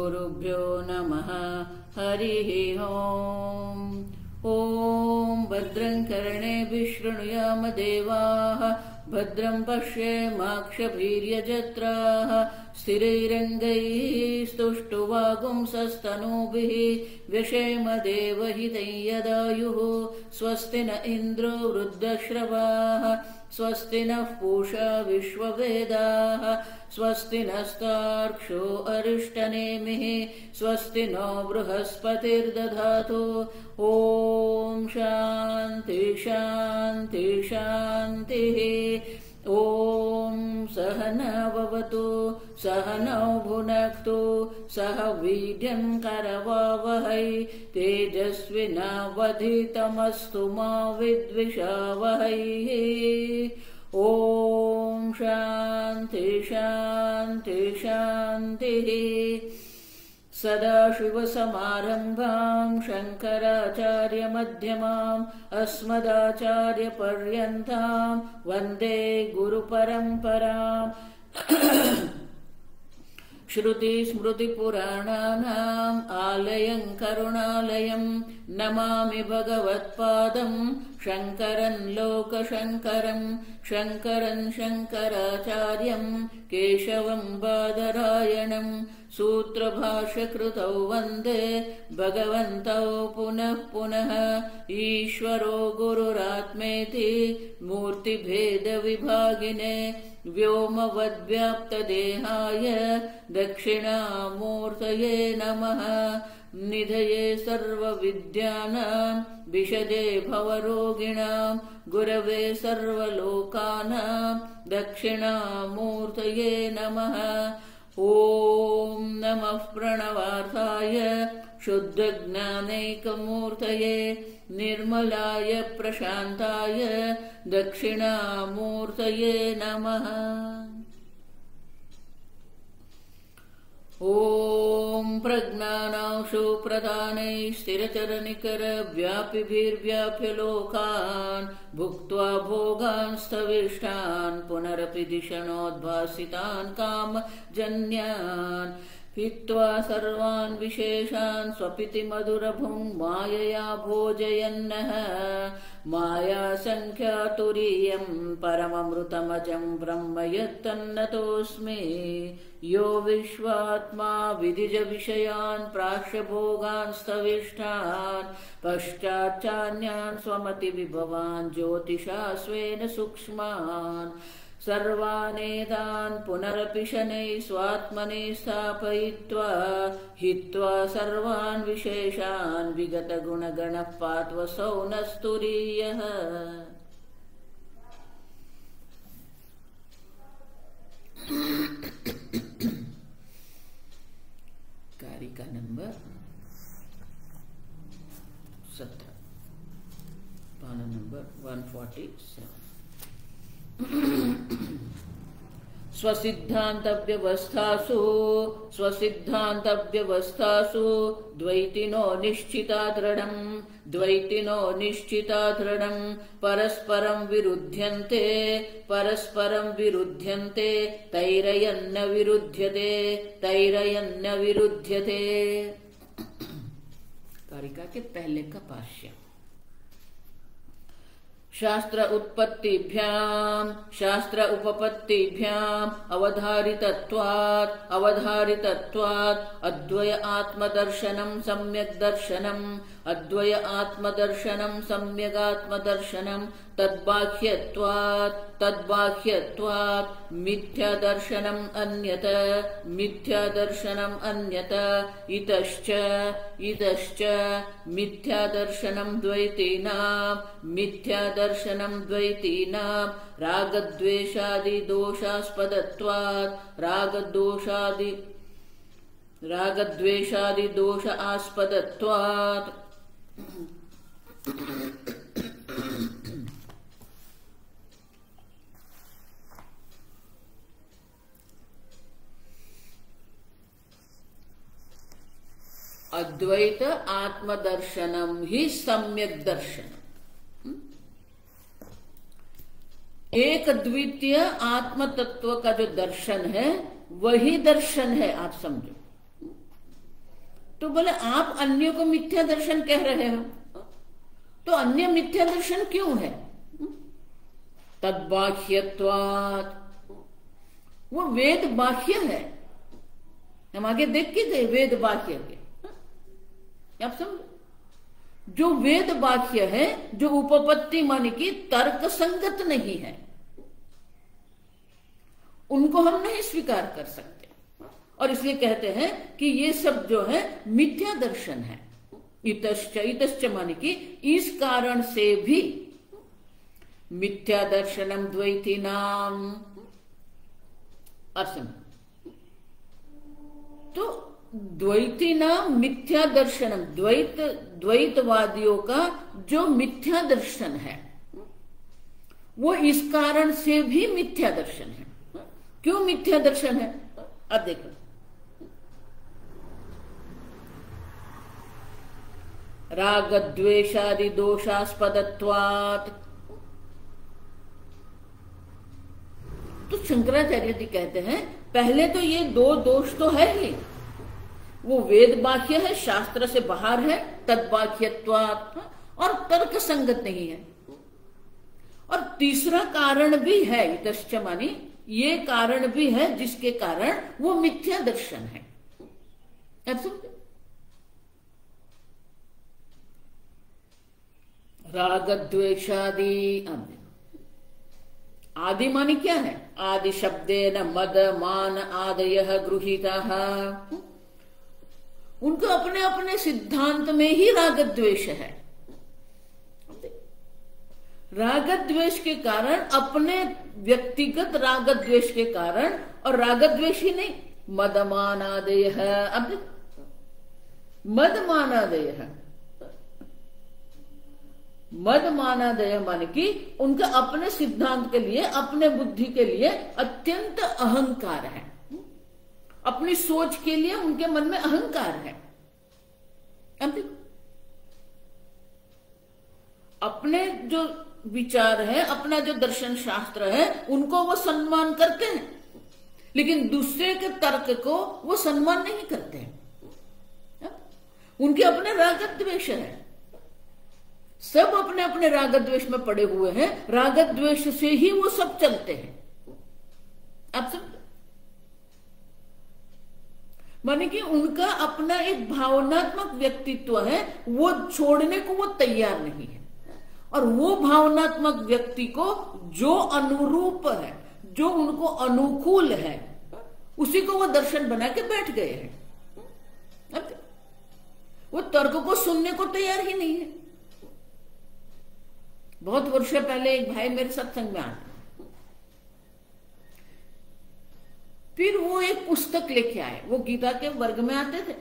श्रीगुरुभ्यो नमः। हरिः ओम्। ॐ भद्रं कर्णेभिः शृणुयाम देवाः, भद्रं पश्येमाक्षभिर्यजत्राः, स्थिरैरङ्गैः स्तुष्टुवागुंसस्तनूभिः, व्यशेम देवहितं यदायुः। स्वस्ति न इन्द्रो वृद्धश्रवाः, स्वस्ति नः पूषा विश्ववेदाः, स्वस्ति नस्तार्क्ष्यो अरिष्टनेमिः, स्वस्ति नो बृहस्पतिर्दधातु। ॐ शान्ति शान्ति शान्तिः। ॐ सहना भवतु, सहनौ भुनक्तु, सह वीर्यं करवावहै, तेजस्विनावधीतमस्तु मा विद्विषावहै। ॐ शान्ति शान्ति शान्तिः। सदाशिवसमारम्भां शङ्कराचार्यमध्यमाम् अस्मदाचार्यपर्यन्तां वन्दे गुरुपरम्पराम्। श्रुतिस्मृतिपुराणानाम् आलयं करुणालयं, नमामि भगवत्पादं शङ्करं लोकशङ्करं। शङ्करं शङ्कराचार्यं केशवं बादरायणं, सूत्रभाष्यकृतौ वन्दे भगवन्तौ पुनः पुनः। ईश्वरो गुरुरात्मेति मूर्तिभेदविभागिने, व्योमवद्व्याप्तदेहाय दक्षिणामूर्तये नमः। निधये सर्वविद्यानां, विशदे भवरोगिणां, गुरवे सर्वलोकानां दक्षिणामूर्तये नमः। ॐ नमः प्रणवार्थाय शुद्धज्ञानैकमूर्तये, निर्मलाय प्रशान्ताय दक्षिणामूर्तये नमः। ॐ प्रज्ञानांशु प्रदानैः स्थिरचरनिकरव्यापिभिर्व्याप्य लोकान्, भुक्त्वा भोगान् स्थविष्टान्, पुनरपि धिषणोद्भासितान् कामजन्यान्, हित्वा सर्वान् विशेषान् स्वपिति मधुरभुं मायया भोजयन्नः। मायासङ्ख्यातुरीयं परममृतमजं ब्रह्म यत्तन्नतोऽस्मि। यो विश्वात्मा विदिजविषयान् प्राक्ष्यभोगान् स्थविष्ठान्, पश्चाच्चान्यान् स्वमतिविभवान् ज्योतिषा स्वेन सूक्ष्मान्। सर्वानेतान् पुनरपि शनैः स्वात्मनि स्थापयित्वा, हित्वा सर्वान् विशेषान् विगतगुणगणः पात्वसौ नः स्तुरीयः। कारिका नंबर 17, पाना नंबर 147। स्वसिद्धान्तव्यवस्थासु द्वैतिनो निश्चिता दृढम्, परस्परं विरुध्यन्ते तैरयन्न विरुध्यते। कारिका के पहले का भाष्य। शास्त्र उपपत्तिभ्याम् अवधारितत्वात् अद्वय आत्मदर्शनं सम्यगात्मदर्शनं तद्बाह्यत्वात् मिथ्यादर्शनम् अन्यत इतश्च मिथ्यादर्शनं द्वैतीनां रागद्वेषादि आस्पदत्वात्। अद्वैत आत्मदर्शनम ही सम्यक दर्शनम। एक द्वितीय आत्म तत्व का जो दर्शन है वही दर्शन है, आप समझो। तो बोले आप अन्य को मिथ्या दर्शन कह रहे हो, तो अन्य मिथ्या दर्शन क्यों है? तद्बाह्यत्वात्, वो वेद बाह्य है। हम आगे देख के गए वेद बाह्य के, आप समझो, जो वेद बाह्य है, जो उपपत्ति माने की तर्क संगत नहीं है, उनको हम नहीं स्वीकार कर सकते, और इसलिए कहते हैं कि ये सब जो है मिथ्या दर्शन है। इतश्च, इतश्च माने की इस कारण से भी मिथ्या दर्शनम द्वैती नाम। अर्थ, तो द्वैती नाम मिथ्या दर्शनम, द्वैतवादियों का जो मिथ्या दर्शन है वो इस कारण से भी मिथ्या दर्शन है। क्यों मिथ्या दर्शन है? अब देखो, राग द्वेषादि दोषास्पदत्वात्, तो शंकराचार्य जी कहते हैं पहले तो ये दो दोष तो है ही, वो वेद बाह्य है, शास्त्र से बाहर है, तद्बाह्यत्वात्, और तर्क संगत नहीं है। और तीसरा कारण भी है, इतश्च मानी ये कारण भी है जिसके कारण वो मिथ्या दर्शन है। राग द्वेषादि, आदि मानी क्या है? आदि शब्देन मद मान आदयः गृहीताः, उनको अपने अपने सिद्धांत में ही राग द्वेष है। राग द्वेष के कारण, अपने व्यक्तिगत राग द्वेष के कारण, और राग द्वेष ही नहीं, मदमानादयः, अब मदमानादयः, मदमानादय मान की उनका अपने सिद्धांत के लिए, अपने बुद्धि के लिए अत्यंत अहंकार है, अपनी सोच के लिए उनके मन में अहंकार है। अब देखो, अपने जो विचार है, अपना जो दर्शन शास्त्र है, उनको वो सम्मान करते हैं, लेकिन दूसरे के तर्क को वो सम्मान नहीं करते हैं। उनके अपने राग द्वेष है, सब अपने अपने राग द्वेष में पड़े हुए हैं, राग द्वेष से ही वो सब चलते हैं। आप सब माने कि उनका अपना एक भावनात्मक व्यक्तित्व है, वो छोड़ने को वो तैयार नहीं है, और वो भावनात्मक व्यक्ति को जो अनुरूप है, जो उनको अनुकूल है, उसी को वो दर्शन बना के बैठ गए हैं। वो तर्क को सुनने को तैयार ही नहीं है। बहुत वर्ष पहले एक भाई मेरे सत्संग में आते, फिर वो एक पुस्तक लेके आए, वो गीता के वर्ग में आते थे,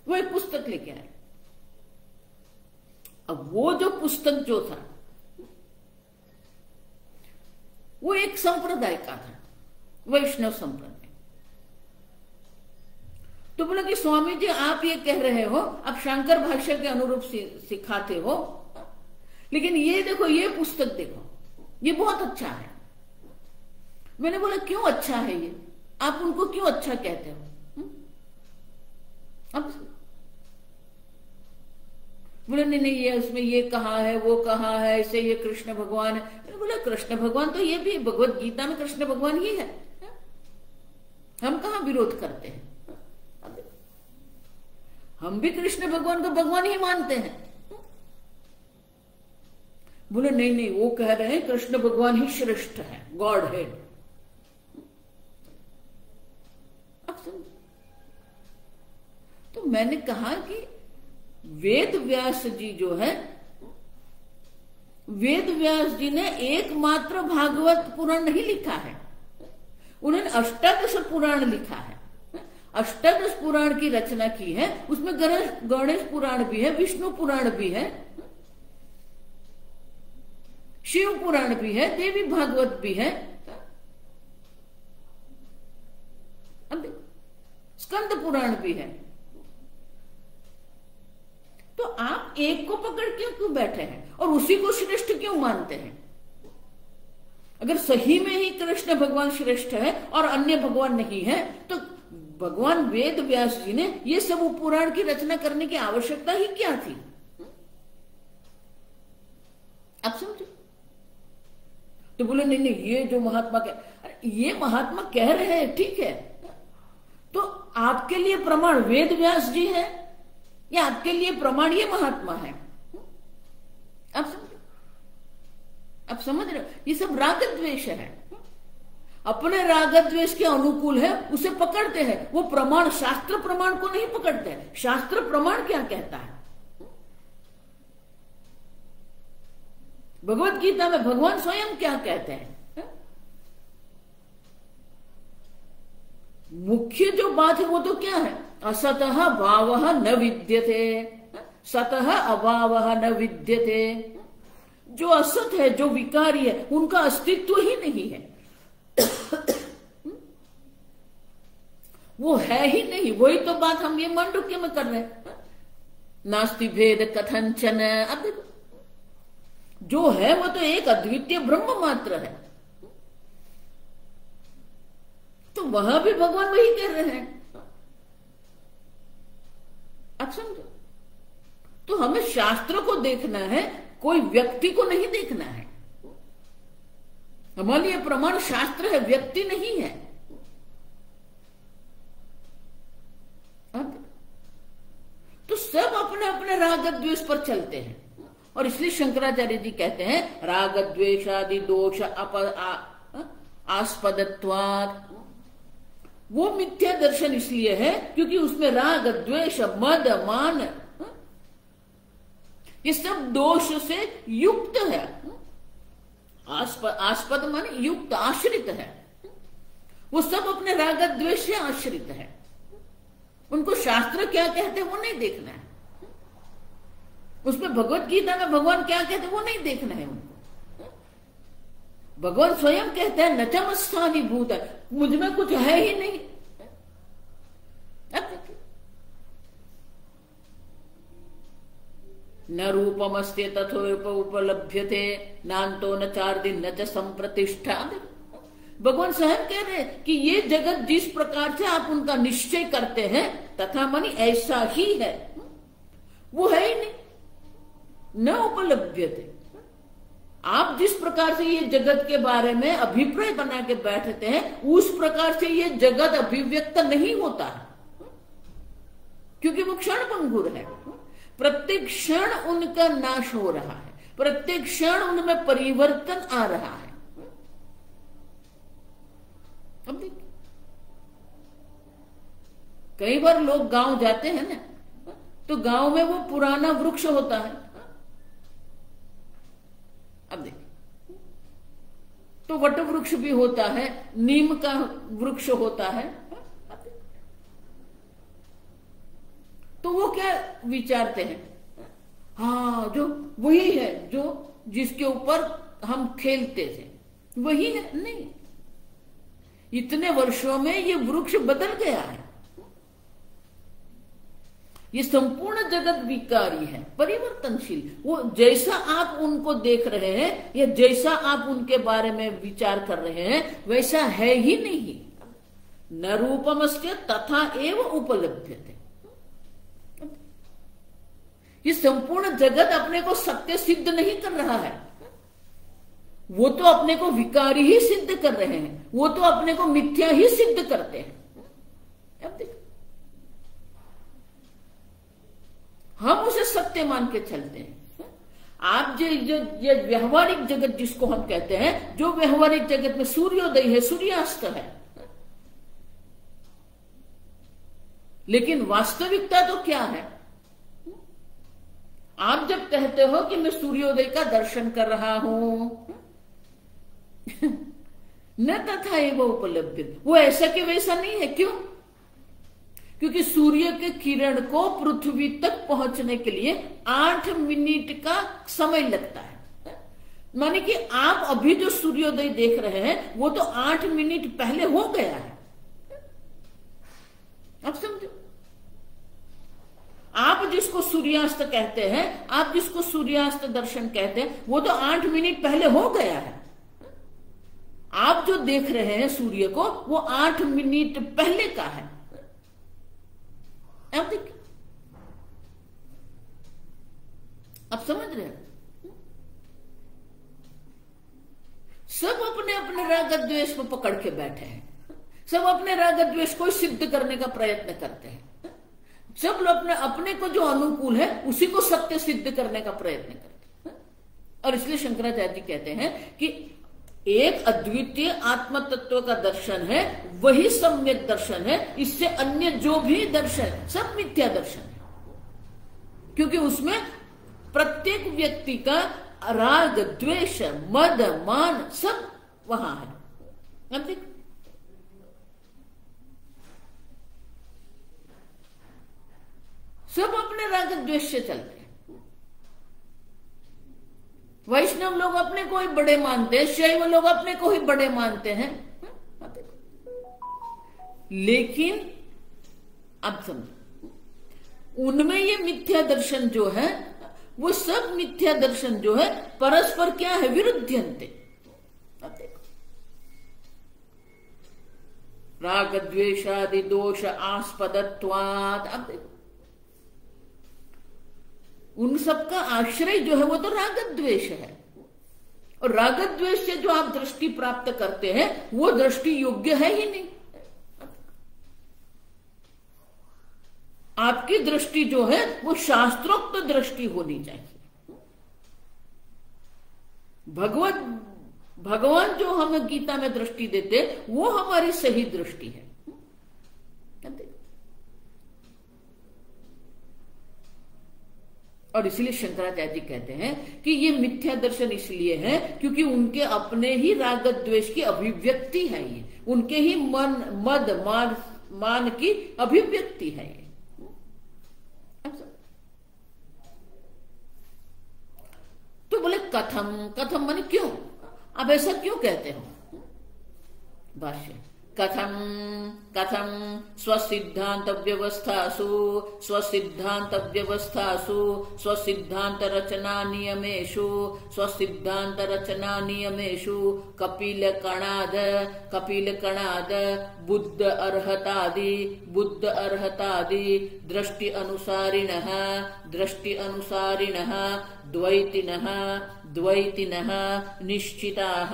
वो एक पुस्तक लेके आए। अब वो जो पुस्तक जो था वो एक संप्रदाय का था, वैष्णव संप्रदाय। तो बोला कि स्वामी जी आप ये कह रहे हो, आप शंकर भाष्य के अनुरूप सिखाते हो, लेकिन ये देखो, ये पुस्तक देखो, ये बहुत अच्छा है। मैंने बोला क्यों अच्छा है ये, आप उनको क्यों अच्छा कहते हो? अब बोले नहीं नहीं, ये उसमें ये कहा है, वो कहा है, ऐसे ये कृष्ण भगवान है। मैंने बोला कृष्ण भगवान तो ये भी भगवत गीता में कृष्ण भगवान ही है, हम कहां विरोध करते हैं? हम भी कृष्ण भगवान को भगवान ही मानते हैं। बोले नहीं नहीं, वो कह रहे हैं कृष्ण भगवान ही श्रेष्ठ है, गॉड हेड। अब समझ, तो मैंने कहा कि वेद व्यास जी जो है, वेद व्यास जी ने एकमात्र भागवत पुराण नहीं लिखा है, उन्होंने अष्टादश पुराण लिखा है। अष्टादश पुराण की रचना की है, उसमें गणेश पुराण भी है, विष्णु पुराण भी है, शिव पुराण भी है, देवी भागवत भी है, स्कंद पुराण भी है। तो आप एक को पकड़ के क्यों बैठे हैं और उसी को श्रेष्ठ क्यों मानते हैं? अगर सही में ही कृष्ण भगवान श्रेष्ठ है और अन्य भगवान नहीं है, तो भगवान वेद व्यास जी ने ये सब उपपुराण की रचना करने की आवश्यकता ही क्या थी? आप समझो। तो बोले नहीं नहीं, ये जो महात्मा ये महात्मा कह रहे हैं ठीक है, तो आपके लिए प्रमाण वेद व्यास जी है या आपके लिए प्रमाण ये महात्मा है? आप समझो, आप समझ रहे हो? ये सब राग द्वेष है। अपने राग द्वेष के अनुकूल है उसे पकड़ते हैं, वो प्रमाण शास्त्र प्रमाण को नहीं पकड़ते हैं। शास्त्र प्रमाण क्या कहता है? भगवत गीता में भगवान स्वयं क्या कहते हैं? मुख्य जो बात है वो तो क्या है? असतः भावः न विद्यते, सतः अभावः न विद्यते। जो असत है, जो विकारी है, उनका अस्तित्व ही नहीं है। वो है ही नहीं। वही तो बात हम ये मांडुक्य में कर रहे हैं, नास्ति भेद कथंचन। अब देखो, जो है वो तो एक अद्वितीय ब्रह्म मात्र है। तो वहां भी भगवान वही कह रहे हैं। आप समझो। तो हमें शास्त्र को देखना है, कोई व्यक्ति को नहीं देखना है। हमारे लिए प्रमाण शास्त्र है, व्यक्ति नहीं है। अब तो सब अपने अपने राग द्वेष पर चलते हैं, और इसलिए शंकराचार्य जी कहते हैं राग द्वेषादि दोष आस्पदत्वात्। वो मिथ्या दर्शन इसलिए है क्योंकि उसमें राग द्वेष मद मान ये सब दोष से युक्त है। आस्पद माने युक्त, आश्रित है। वो सब अपने राग द्वेष से आश्रित है। उनको शास्त्र क्या कहते हैं वो नहीं देखना है। उसमें भगवत गीता में भगवान क्या कहते हैं वो नहीं देखना है उनको। भगवान स्वयं कहते हैं नचमस्थानी भूत है, मुझ में कुछ है ही नहीं। अब देखिए, न रूपमस्ते तथोप उपलभ्यते नान्तो न चार्दिन न च संप्रतिष्ठा। भगवान स्वयं कह रहे हैं कि ये जगत जिस प्रकार से आप उनका निश्चय करते हैं तथा मानी ऐसा ही है, वो है ही नहीं। न उपलभ्यते, आप जिस प्रकार से ये जगत के बारे में अभिप्राय बना के बैठते हैं उस प्रकार से ये जगत अभिव्यक्त नहीं होता है, क्योंकि वो क्षण भंगुर है। प्रत्येक क्षण उनका नाश हो रहा है, प्रत्येक क्षण उनमें परिवर्तन आ रहा है। अब देखिए, कई बार लोग गांव जाते हैं ना, तो गांव में वो पुराना वृक्ष होता है। अब देखिए, तो वट वृक्ष भी होता है, नीम का वृक्ष होता है। तो वो क्या विचारते हैं? हाँ, जो वही है जो जिसके ऊपर हम खेलते थे, वही है। नहीं, इतने वर्षों में ये वृक्ष बदल गया है। ये संपूर्ण जगत विकारी है, परिवर्तनशील। वो जैसा आप उनको देख रहे हैं या जैसा आप उनके बारे में विचार कर रहे हैं वैसा है ही नहीं। न रूपमस्य तथा एव उपलभ्यते। ये संपूर्ण जगत अपने को सत्य सिद्ध नहीं कर रहा है, वो तो अपने को विकारी ही सिद्ध कर रहे हैं, वो तो अपने को मिथ्या ही सिद्ध करते हैं। अब देखो, हम उसे सत्य मान के चलते हैं। आप जो ये व्यवहारिक जगत जिसको हम कहते हैं, जो व्यवहारिक जगत में सूर्योदय है, सूर्यास्त है, लेकिन वास्तविकता तो क्या है? आप जब कहते हो कि मैं सूर्योदय का दर्शन कर रहा हूं, न तथा एवं उपलब्ध, वो ऐसा कि वैसा नहीं है। क्यों? क्योंकि सूर्य के किरण को पृथ्वी तक पहुंचने के लिए 8 मिनट का समय लगता है। माने कि आप अभी जो सूर्योदय देख रहे हैं वो तो 8 मिनट पहले हो गया है। आप समझो, आप जिसको सूर्यास्त कहते हैं, आप जिसको सूर्यास्त दर्शन कहते हैं, वो तो 8 मिनट पहले हो गया है। आप जो देख रहे हैं सूर्य को, वो 8 मिनट पहले का है। आप समझ रहे हैं? सब अपने अपने राग द्वेष को पकड़ के बैठे हैं, सब अपने राग द्वेष को सिद्ध करने का प्रयत्न करते हैं, सब लोग अपने अपने को जो अनुकूल है उसी को सत्य सिद्ध करने का प्रयत्न करते हैं। और इसलिए शंकराचार्य जी कहते हैं कि एक अद्वितीय आत्म तत्व का दर्शन है, वही सम्यक दर्शन है, इससे अन्य जो भी दर्शन सब मिथ्या दर्शन है, क्योंकि उसमें प्रत्येक व्यक्ति का राग द्वेष मद मान सब वहां है। अब देखो, सब अपने राग द्वेष से चलते हैं। वैष्णव लोग अपने को ही बड़े मानते हैं, शैव लोग अपने को ही बड़े मानते हैं, लेकिन अब समझो, उनमें ये मिथ्या दर्शन जो है, वो सब मिथ्या दर्शन जो है परस्पर क्या है, विरुद्ध्यन्ते। अब देखो, राग द्वेषादि दोष आस्पदत्वात्। अब देखो, उन सबका आश्रय जो है वो तो राग द्वेष है, और राग द्वेष से जो आप दृष्टि प्राप्त करते हैं वो दृष्टि योग्य है ही नहीं। आपकी दृष्टि जो है वो शास्त्रोक्त दृष्टि होनी चाहिए। भगवान जो हमें गीता में दृष्टि देते वो हमारी सही दृष्टि है। और इसलिए शंकराचार्य जी कहते हैं कि ये मिथ्या दर्शन इसलिए है क्योंकि उनके अपने ही राग द्वेष की अभिव्यक्ति है, ये उनके ही मद मान की अभिव्यक्ति है ये। तो बोले कथम माने क्यों, अब ऐसा क्यों कहते हो? भाष्य, कथम स्वसिद्धांत व्यवस्थासु स्वसिद्धांत रचना नियमेषु कपिल कणाद बुद्ध अर्हतादि दृष्टि अनुसारिणः द्वैतिनः निश्चिताः।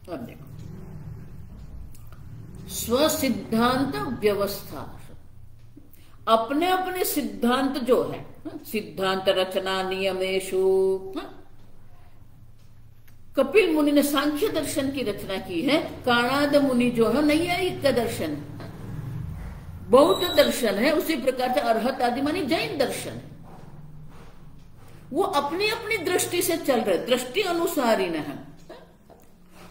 अब देखो, स्वसिद्धांत व्यवस्था, अपने अपने सिद्धांत जो है, सिद्धांत रचना नियमेषु। कपिल मुनि ने सांख्य दर्शन की रचना की है, काणाद मुनि जो है नैयायिक का दर्शन, बौद्ध दर्शन है, उसी प्रकार से अर्हत आदि मानी जैन दर्शन। वो अपनी अपनी दृष्टि से चल रहे, दृष्टि अनुसारी न है,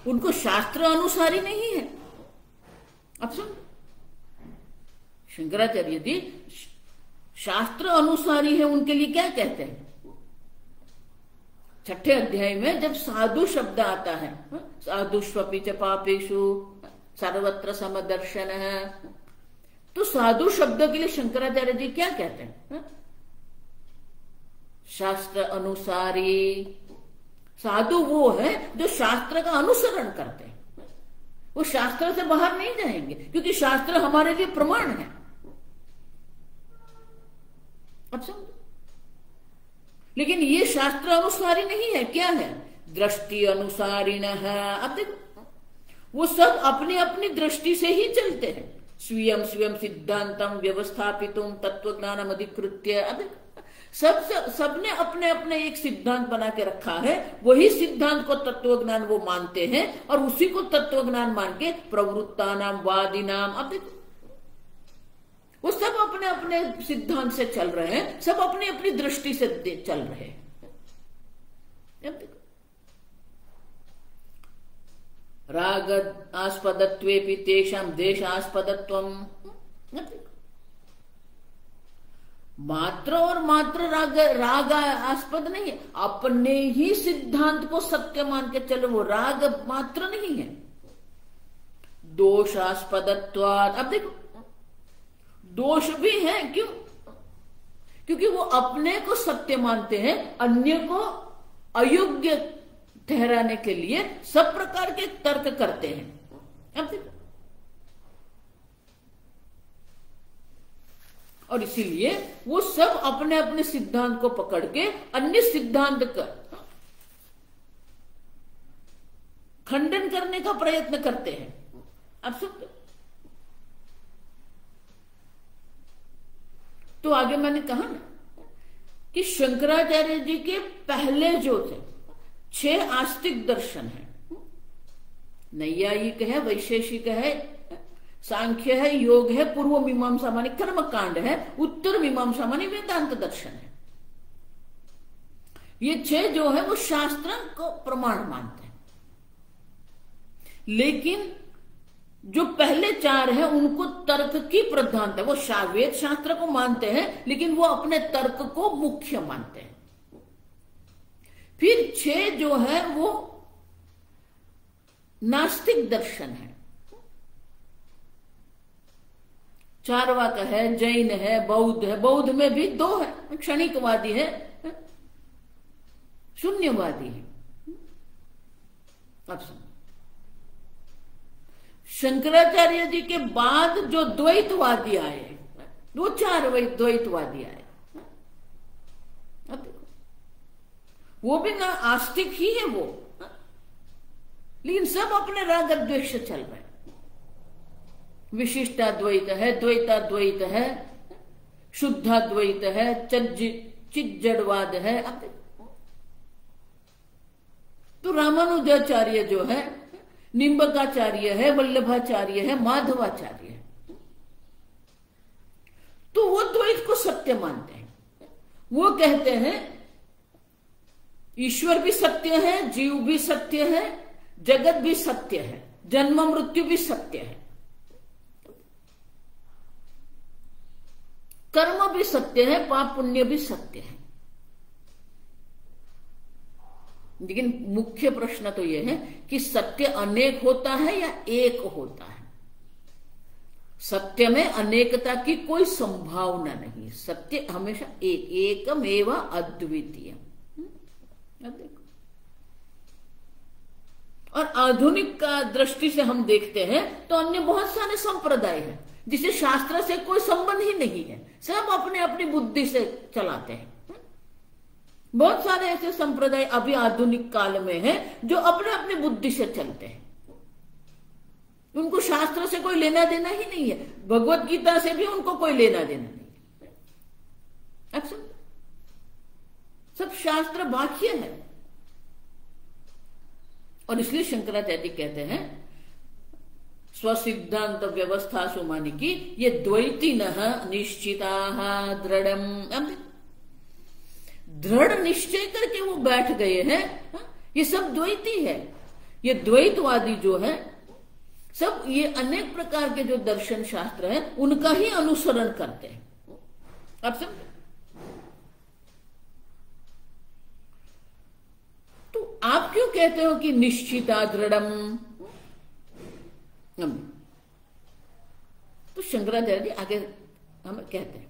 उनको शास्त्र अनुसारी नहीं है। अब सुन, शंकराचार्य जी शास्त्र अनुसारी है, उनके लिए क्या कहते हैं? छठे अध्याय में जब साधु शब्द आता है, साधुष्वपि च पापेषु सर्वत्र समदर्शन है, तो साधु शब्द के लिए शंकराचार्य जी क्या कहते हैं? शास्त्र अनुसारी। साधु वो है जो शास्त्र का अनुसरण करते हैं, वो शास्त्र से बाहर नहीं जाएंगे, क्योंकि शास्त्र हमारे लिए प्रमाण है। अब समझो, लेकिन ये शास्त्र अनुसारी नहीं है, क्या है? दृष्टि अनुसारी न है। अब देखो, वो सब अपनी अपनी दृष्टि से ही चलते हैं। स्वयं सिद्धांतम व्यवस्थापितुम तत्व ज्ञानम अधिकृत्य। अब सबने अपने अपने एक सिद्धांत बना के रखा है, वही सिद्धांत को तत्व ज्ञान वो मानते हैं, और उसी को तत्व ज्ञान मान के प्रवृत्ता नाम वादी नाम। अब देखो, वो सब अपने अपने सिद्धांत से चल रहे हैं, सब अपनी अपनी दृष्टि से चल रहे हैं। अब देखो, राग आस्पदत्वेपि तेषां देशास्पदत्वम्। मात्र और मात्र राग आस्पद नहीं है, अपने ही सिद्धांत को सत्य मान के चलो, वो राग मात्र नहीं है। दोषास्पदत्वात्। अब देखो, दोष भी है, क्यों? क्योंकि वो अपने को सत्य मानते हैं, अन्य को अयोग्य ठहराने के लिए सब प्रकार के तर्क करते हैं। अब देखो, और इसीलिए वो सब अपने अपने सिद्धांत को पकड़ के अन्य सिद्धांत का खंडन करने का प्रयत्न करते हैं। आप सब तो आगे मैंने कहा ना कि शंकराचार्य जी के पहले जो थे 6 आस्तिक दर्शन है, नैयायिक है, वैशेषिक है, सांख्य है, योग है, पूर्व मीमांसा मानी कर्म कांड है, उत्तर मीमांसा मानी वेदांत दर्शन है। ये 6 जो है वो शास्त्र को प्रमाण मानते हैं, लेकिन जो पहले 4 है उनको तर्क की प्रधानता, वो वेद शास्त्र को मानते हैं लेकिन वो अपने तर्क को मुख्य मानते हैं। फिर 6 जो है वो नास्तिक दर्शन है, चार्वाक है, जैन है, बौद्ध है। बौद्ध में भी 2 है, क्षणिकवादी है, शून्यवादी है। अब सुनो, शंकराचार्य जी के बाद जो द्वैतवादी आए, वो 4 द्वैतवादी आए। अब देखो, वो भी ना आस्तिक ही है वो, लेकिन सब अपने राग द्वेष से चल रहे। विशिष्टाद्वैत है, द्वैताद्वैत है, शुद्धाद्वैत है, चिज्जड़वाद है। अब देखो, तो रामानुजाचार्य जो है, निम्बकाचार्य है, वल्लभाचार्य है, माधवाचार्य है, तो वो द्वैत को सत्य मानते हैं। वो कहते हैं ईश्वर भी सत्य है, जीव भी सत्य है, जगत भी सत्य है, जन्म मृत्यु भी सत्य है, कर्म भी सत्य है, पाप पुण्य भी सत्य है। लेकिन मुख्य प्रश्न तो यह है कि सत्य अनेक होता है या एक होता है? सत्य में अनेकता की कोई संभावना नहीं, सत्य हमेशा एकमेव अद्वितीय। देखो, और आधुनिक का दृष्टि से हम देखते हैं तो अन्य बहुत सारे संप्रदाय हैं जिसे शास्त्र से कोई संबंध ही नहीं है, सब अपने अपनी बुद्धि से चलाते हैं। बहुत सारे ऐसे संप्रदाय अभी आधुनिक काल में हैं जो अपने अपनी बुद्धि से चलते हैं, उनको शास्त्र से कोई लेना देना ही नहीं है, भगवत गीता से भी उनको कोई लेना देना नहीं है। अब सब शास्त्र बाह्य है। और इसलिए शंकराचार्य कहते हैं स्वसिद्धांत व्यवस्था सुमानी की ये द्वैती न निश्चिता दृढ़, दृढ़ निश्चय करके वो बैठ गए हैं। ये सब द्वैती है, ये द्वैतवादी जो है सब ये अनेक प्रकार के जो दर्शन शास्त्र हैं उनका ही अनुसरण करते हैं। अब सब तो आप क्यों कहते हो कि निश्चिता दृढ़म? तो शंकराचार्य जी आगे हम कहते हैं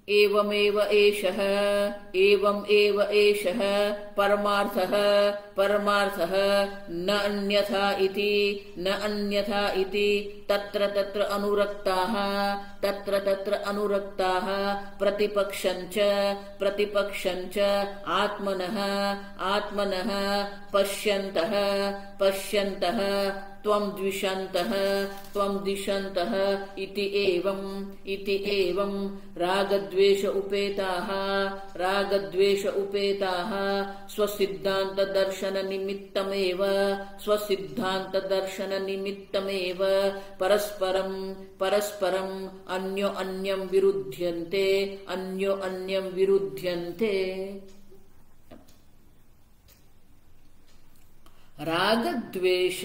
एवमेव एषः परमार्थः न अन्यथा इति तत्र तत्र अनुरक्ताः प्रतिपक्षञ्च आत्मनः पश्यन्तः त्वं द्विषन्तः इति एवं रागद्वेष उपेताः स्वसिद्धांत दर्शन निमित्तमेव परस्परम अन्यो अन्यं विरुध्यन्ते। राग द्वेष,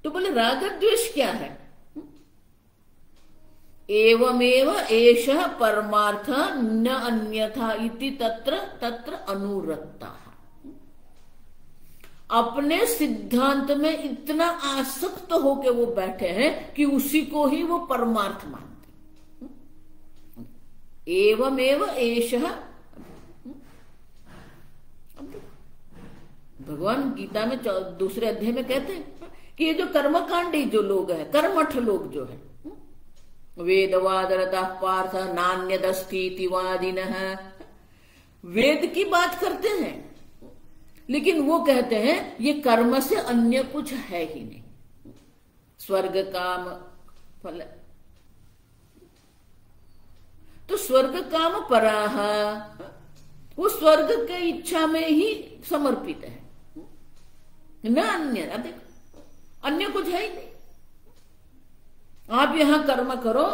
तो बोले राग द्वेष क्या है? एवमेव एषः परमार्थ न अन्यथा इति तत्र अनुरक्ता। अपने सिद्धांत में इतना आसक्त होके वो बैठे हैं कि उसी को ही वो परमार्थ मानते। एवमेव एषः, भगवान गीता में 2 अध्याय में कहते हैं कि ये जो कर्मकांडी जो लोग हैं, कर्मठ लोग जो है, वेदवादरतः पार्थ नान्यदस्तीति वादिनः। वेद की बात करते हैं, लेकिन वो कहते हैं ये कर्म से अन्य कुछ है ही नहीं। स्वर्ग काम फल, तो स्वर्ग काम पराह, वो स्वर्ग के इच्छा में ही समर्पित है, न अन्य। अन्य कुछ है ही नहीं। आप यहां कर्म करो,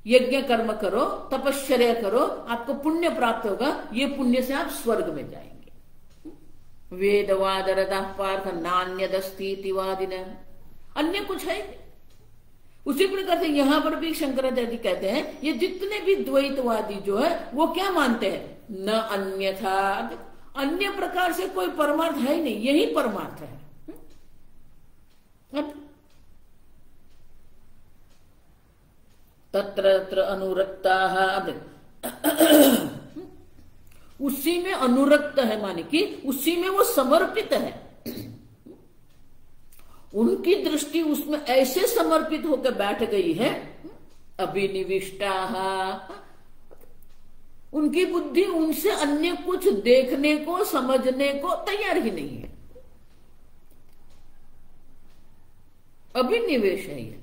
यज्ञ कर्म करो, तपश्चर्या करो, आपको पुण्य प्राप्त होगा, ये पुण्य से आप स्वर्ग में जाएंगे। वेदवादरतः पार्थ नान्यदस्तीति वादिनः, अन्य कुछ है नहीं। उसी प्रकार से यहां पर भी शंकराचार्य कहते हैं ये जितने भी द्वैतवादी जो है वो क्या मानते हैं, न अन्यथा, अन्य प्रकार से कोई परमार्थ है ही नहीं, यही परमार्थ है। तत्र अनुरक्ताः, उसी में अनुरक्त है, माने कि उसी में वो समर्पित है। उनकी दृष्टि उसमें ऐसे समर्पित होकर बैठ गई है, अभिनिविष्टाः, उनकी बुद्धि उनसे अन्य कुछ देखने को समझने को तैयार ही नहीं है। अभिनिवेश है ये।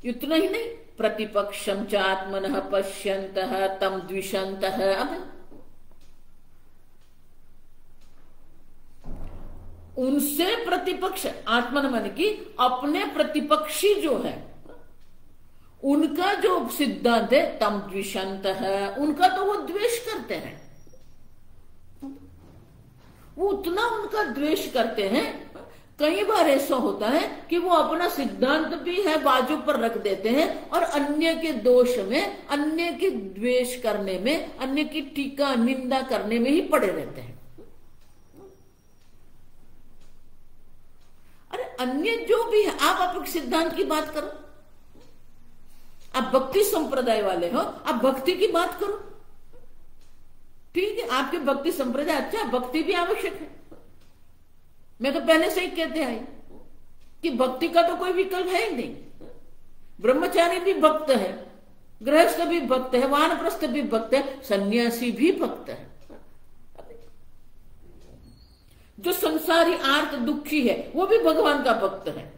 इतना ही नहीं, प्रतिपक्षम च आत्मनः पश्यन्तः तम द्विषन्तः। उनसे प्रतिपक्ष, आत्मन मन की अपने प्रतिपक्षी जो है उनका जो सिद्धांत है तम द्विषन्तः, उनका तो वो द्वेष करते हैं। वो उतना उनका द्वेष करते हैं, कई बार ऐसा होता है कि वो अपना सिद्धांत भी है बाजू पर रख देते हैं और अन्य के दोष में, अन्य के द्वेष करने में, अन्य की टीका निंदा करने में ही पड़े रहते हैं। अरे अन्य जो भी है, आप अपने सिद्धांत की बात करो, आप भक्ति संप्रदाय वाले हो, आप भक्ति की बात करो, ठीक है, आपके भक्ति संप्रदाय अच्छा, भक्ति भी आवश्यक है। मैं तो पहले से ही कहते आई कि भक्ति का तो कोई विकल्प है ही नहीं। ब्रह्मचारी भी भक्त है, गृहस्थ भी भक्त है, वानप्रस्थ भी भक्त है, सन्यासी भी भक्त है। जो संसारी आर्त दुखी है वो भी भगवान का भक्त है।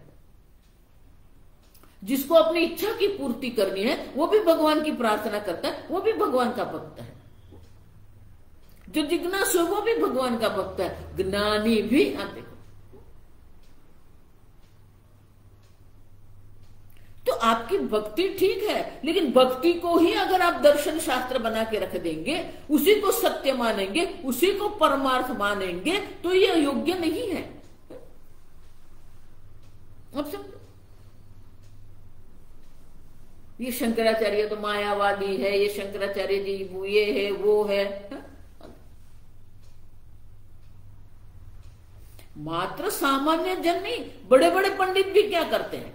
जिसको अपनी इच्छा की पूर्ति करनी है वो भी भगवान की प्रार्थना करता है, वो भी भगवान का भक्त है। जो जिज्ञासु है वो भी भगवान का भक्त है, ज्ञानी भी। आप देखो, तो आपकी भक्ति ठीक है, लेकिन भक्ति को ही अगर आप दर्शन शास्त्र बना के रख देंगे, उसी को सत्य मानेंगे, उसी को परमार्थ मानेंगे, तो ये योग्य नहीं है। अब समझो, ये शंकराचार्य तो मायावादी है, ये शंकराचार्य जी ये है वो है। मात्र सामान्य जन नहीं, बड़े बड़े पंडित भी क्या करते हैं।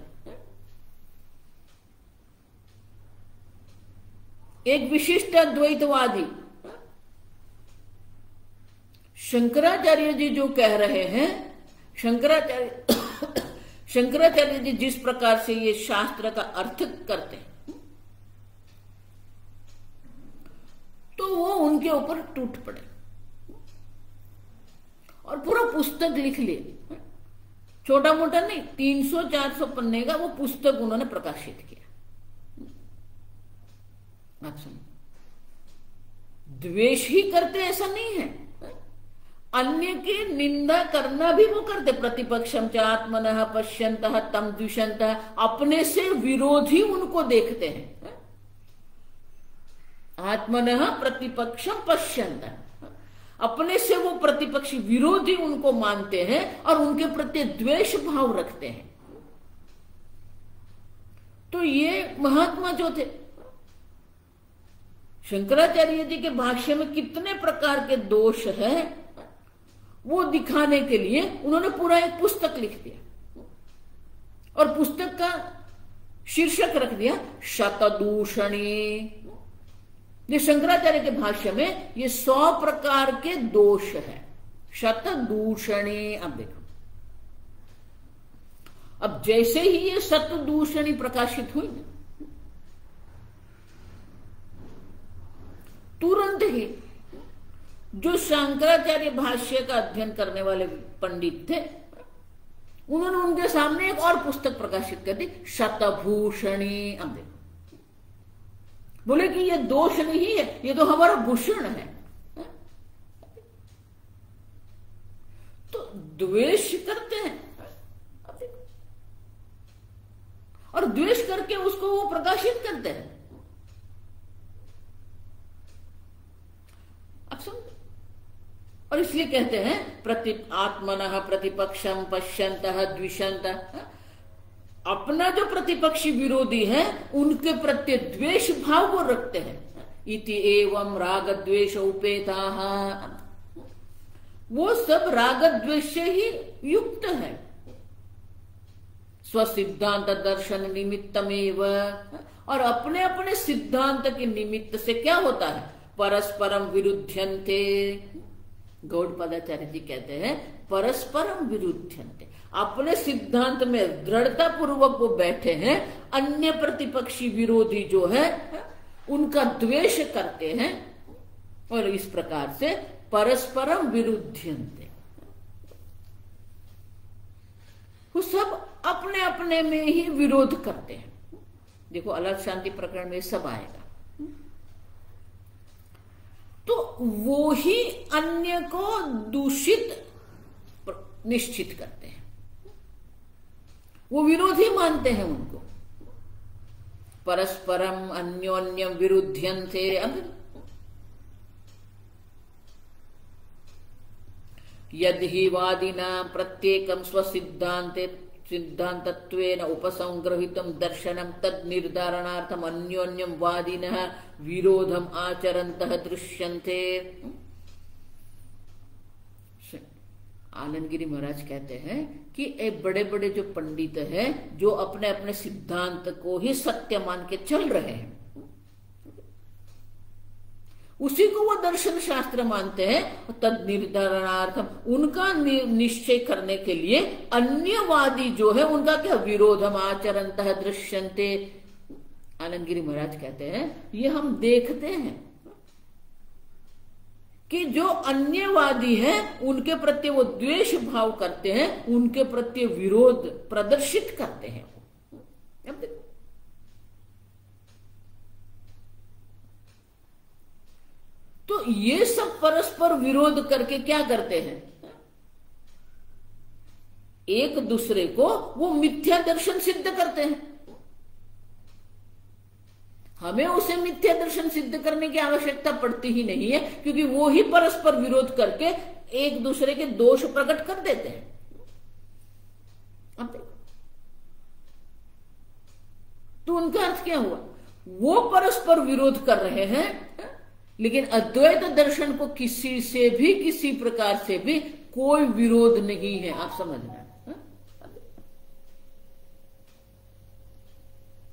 एक विशिष्ट द्वैतवादी शंकराचार्य जी जो कह रहे हैं, शंकराचार्य जी जिस प्रकार से ये शास्त्र का अर्थ करते हैं, तो वो उनके ऊपर टूट पड़े और पूरा पुस्तक लिख लिए। छोटा मोटा नहीं, 300-400 पन्ने का वो पुस्तक उन्होंने प्रकाशित किया। आप सुनो, द्वेष ही करते ऐसा नहीं है, अन्य की निंदा करना भी वो करते। प्रतिपक्षम च आत्मनः पश्यन्तः तम द्विषन्तः, अपने से विरोधी उनको देखते हैं। आत्मनः प्रतिपक्षम पश्यन्तः, अपने से वो प्रतिपक्षी विरोधी उनको मानते हैं और उनके प्रति द्वेष भाव रखते हैं। तो ये महात्मा जो थे, शंकराचार्य जी के भाष्य में कितने प्रकार के दोष हैं वो दिखाने के लिए उन्होंने पूरा एक पुस्तक लिख दिया और पुस्तक का शीर्षक रख दिया शतदूषणी। ये शंकराचार्य के भाष्य में ये 100 प्रकार के दोष है, शतदूषणी। अब देखो, अब जैसे ही ये सत्व दूषणी प्रकाशित हुई, तुरंत ही जो शंकराचार्य भाष्य का अध्ययन करने वाले पंडित थे, उन्होंने उनके सामने एक और पुस्तक प्रकाशित कर दी, शतभूषणी। बोले कि ये दोष नहीं है, ये तो हमारा भूषण है। तो द्वेष करते हैं और द्वेष करके उसको वो प्रकाशित करते हैं। आप समझ, और इसलिए कहते हैं आत्मनः प्रतिपक्षम पश्यन्तः द्विषन्तः। अपना जो प्रतिपक्षी विरोधी है उनके प्रति द्वेष भाव को रखते हैं। इति एवं राग द्वेष उपेताः, वो सब राग द्वेष से ही युक्त है। स्वसिद्धांत दर्शन निमित्तमेव, और अपने अपने सिद्धांत के निमित्त से क्या होता है, परस्परम विरुध्यन्ते। गौड़पादाचार्य जी कहते हैं परस्परम विरुध्यन्ते, अपने सिद्धांत में दृढ़ता पूर्वक वो बैठे हैं, अन्य प्रतिपक्षी विरोधी जो है उनका द्वेष करते हैं, और इस प्रकार से परस्परम विरुध्यन्ते। वो सब अपने अपने में ही विरोध करते हैं। देखो अलग शांति प्रकरण में सब आएगा। तो वो ही अन्य को दूषित निश्चित करते हैं, वो विरोधी मानते हैं उनको। परस्परम अन्योन्यम विरुध्यन्ते। यदि वादिना प्रत्येकं स्वसिद्धान्ते सिद्धान्तत्वेन उपसंग्रहितं दर्शनं तद निर्धारणार्थम अन्योन्यम वादिनः विरोधम आचरन्तः दृश्यन्ते। आनंदगिरी महाराज कहते हैं कि एक बड़े बड़े जो पंडित हैं, जो अपने अपने सिद्धांत को ही सत्य मान के चल रहे हैं, उसी को वो दर्शन शास्त्र मानते हैं। तद निर्धारणार्थम, उनका निश्चय करने के लिए अन्यवादी जो है उनका क्या विरोधम आचरन्तः दृश्यन्ते। आनंदगिरी महाराज कहते हैं ये हम देखते हैं कि जो अन्यवादी हैं उनके प्रति वो द्वेष भाव करते हैं, उनके प्रति विरोध प्रदर्शित करते हैं। तो ये सब परस्पर विरोध करके क्या करते हैं, एक दूसरे को वो मिथ्या दर्शन सिद्ध करते हैं। हमें उसे मिथ्या दर्शन सिद्ध करने की आवश्यकता पड़ती ही नहीं है, क्योंकि वो ही परस्पर विरोध करके एक दूसरे के दोष प्रकट कर देते हैं। अब तो उनका अर्थ क्या हुआ, वो परस्पर विरोध कर रहे हैं, लेकिन अद्वैत दर्शन को किसी से भी किसी प्रकार से भी कोई विरोध नहीं है। आप समझना।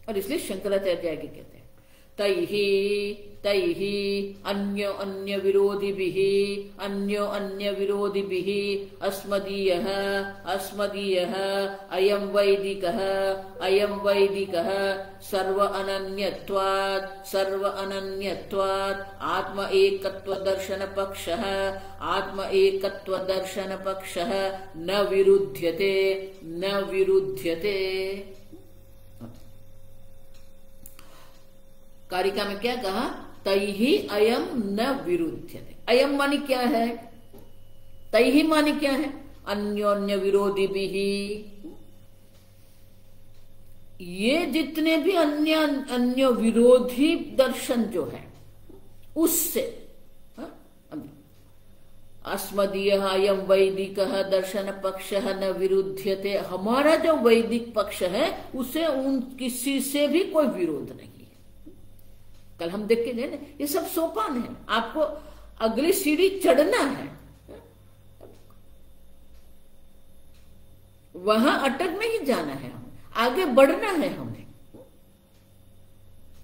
और इसलिए शंकराचार्य आगे कहते हैं तैहि अन्यो अन्य विरोधिभिः अस्मदीयः अयं वैदिकः सर्व अनन्यत्वात् आत्म एकत्व दर्शन पक्षः न विरुध्यते। कारिका में क्या कहा, तैहि अयम न विरुध्यते। अयम मानी क्या है, तैहि मानी क्या है, अन्योन्य विरोधी भी। ये जितने भी अन्य विरोधी दर्शन जो है उससे अस्मदीयः अयम वैदिकः दर्शन पक्षः न विरुध्यते। हमारा जो वैदिक पक्ष है उसे किसी से भी कोई विरोध नहीं। कल हम देख के गए ना, ये सब सोपान है, आपको अगली सीढ़ी चढ़ना है, वहां अटक नहीं जाना है, आगे बढ़ना है हमें।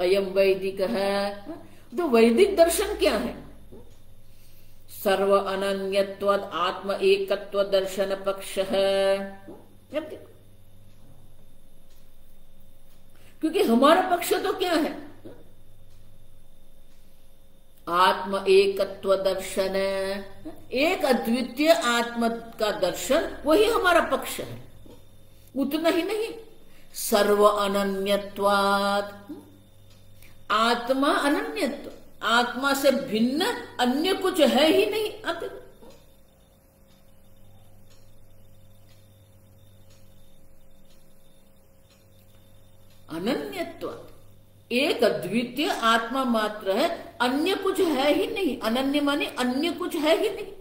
अयम वैदिक है, तो वैदिक दर्शन क्या है, सर्व अनन्यत्व आत्म एकत्व दर्शन पक्ष है। क्योंकि हमारा पक्ष तो क्या है? आत्म एकत्व दर्शन, एक अद्वितीय आत्मा का दर्शन, वही हमारा पक्ष है। उतना ही नहीं, सर्व अनन्यत्वात्, आत्मा अनन्यत्व, आत्मा से भिन्न अन्य कुछ है ही नहीं। अब अनन्यत्वात्, एक अद्वितीय आत्मा मात्र है, अन्य कुछ है ही नहीं। अनन्य माने अन्य कुछ है ही नहीं।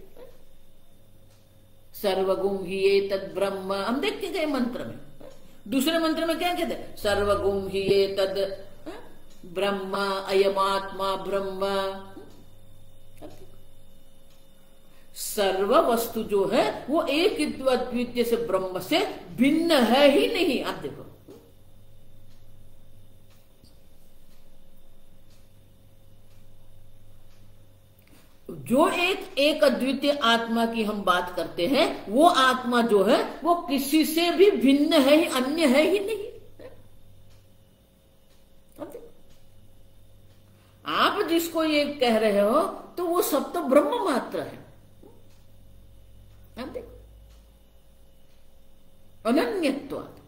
सर्वगुम ही एतद् ब्रह्म, हम देखते गए मंत्र में। दूसरे मंत्र में क्या कहते हैं? सर्वगुम ही एतद् ब्रह्म, अयमात्मा ब्रह्म। सर्व वस्तु जो है वो एक अद्वितीय से ब्रह्म से भिन्न है ही नहीं। आप देखो, जो एक अद्वितीय आत्मा की हम बात करते हैं, वो आत्मा जो है वो किसी से भी भिन्न है ही, अन्य है ही नहीं। आप जिसको ये कह रहे हो तो वो सब तो ब्रह्म मात्र है। आप देखो, अनन्यत्वात्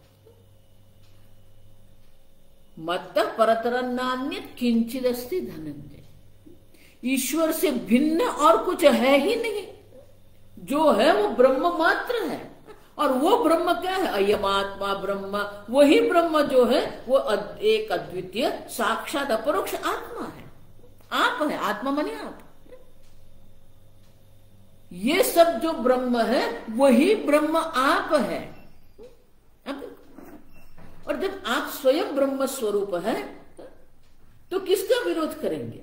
मत्तः परतरन्नान्यत् किंचिदस्ति धनंजय। ईश्वर से भिन्न और कुछ है ही नहीं। जो है वो ब्रह्म मात्र है। और वो ब्रह्म क्या है? अयमात्मा ब्रह्म। वही ब्रह्म जो है वो एक अद्वितीय साक्षात अपरोक्ष आत्मा है। आप है, आत्मा माने आप। ये सब जो ब्रह्म है वही ब्रह्म आप है। और जब आप स्वयं ब्रह्म स्वरूप है तो किसका विरोध करेंगे?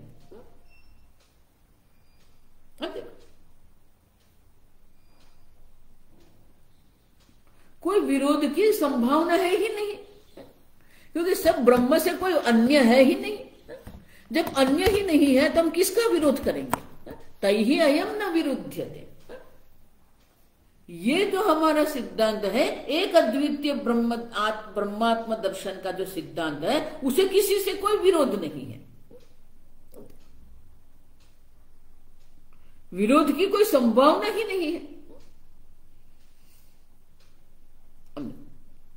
कोई विरोध की संभावना है ही नहीं, क्योंकि सब ब्रह्म से कोई अन्य है ही नहीं। जब अन्य ही नहीं है तो हम किसका विरोध करेंगे? तैहि अयम न विरुध्यते। ये जो हमारा सिद्धांत है, एक अद्वितीय ब्रह्मात्म दर्शन का जो सिद्धांत है, उसे किसी से कोई विरोध नहीं है। विरोध की कोई संभावना ही नहीं है।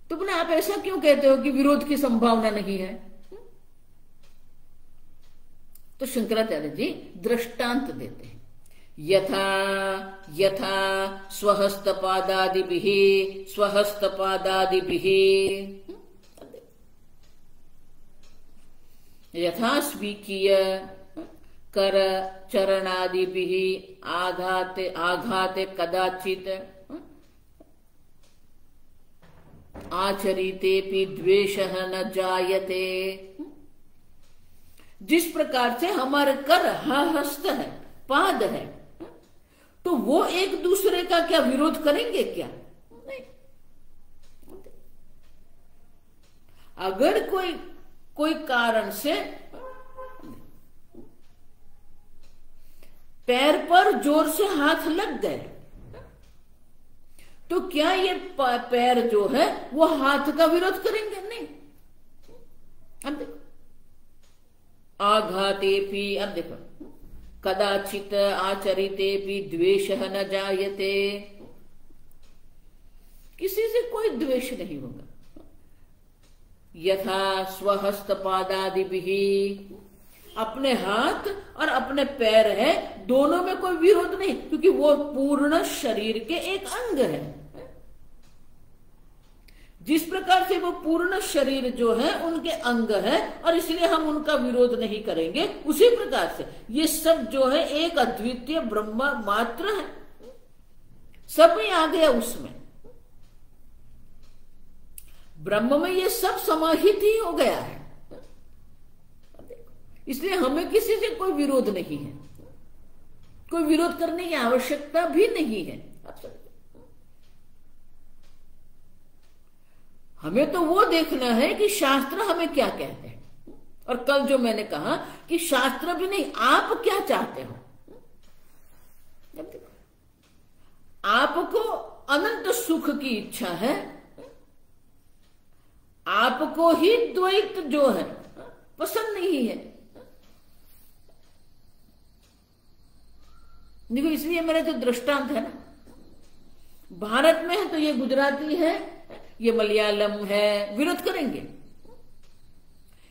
तो बोले आप ऐसा क्यों कहते हो कि विरोध की संभावना नहीं है? तो शंकराचार्य जी दृष्टांत देते हैं। यथा यथा स्वहस्तपादादिभिः स्वहस्तपादादिभिः, यथा स्वीकीय कर चरणादिभिः आघाते आघाते कदाचित आचरितेपि द्वेषः न जायते। जिस प्रकार से हमारे कर हस्त है, पाद है, तो वो एक दूसरे का क्या विरोध करेंगे क्या? नहीं। अगर कोई कारण से पैर पर जोर से हाथ लग गए तो क्या ये पैर जो है वो हाथ का विरोध करेंगे? नहीं। अब देखो, आघातेपि, अब देखो, कदाचित आचरितेपि द्वेषः न जायते। किसी से कोई द्वेष नहीं होगा। यथा स्वहस्तपादादिभिः, अपने हाथ और अपने पैर है, दोनों में कोई विरोध नहीं, क्योंकि वो पूर्ण शरीर के एक अंग है। जिस प्रकार से वो पूर्ण शरीर जो है उनके अंग है और इसलिए हम उनका विरोध नहीं करेंगे, उसी प्रकार से ये सब जो है एक अद्वितीय ब्रह्म मात्र है। सब में आ गया उसमें, ब्रह्म में ये सब समाहित ही हो गया है। इसलिए हमें किसी से कोई विरोध नहीं है, कोई विरोध करने की आवश्यकता भी नहीं है। हमें तो वो देखना है कि शास्त्र हमें क्या कहते हैं। और कल जो मैंने कहा कि शास्त्र भी नहीं, आप क्या चाहते हो। आपको अनंत सुख की इच्छा है, आपको आपको ही द्वैत जो है पसंद नहीं है। देखो, इसलिए मेरा जो दृष्टांत है ना, भारत में है तो ये गुजराती है, ये मलयालम है, विरोध करेंगे।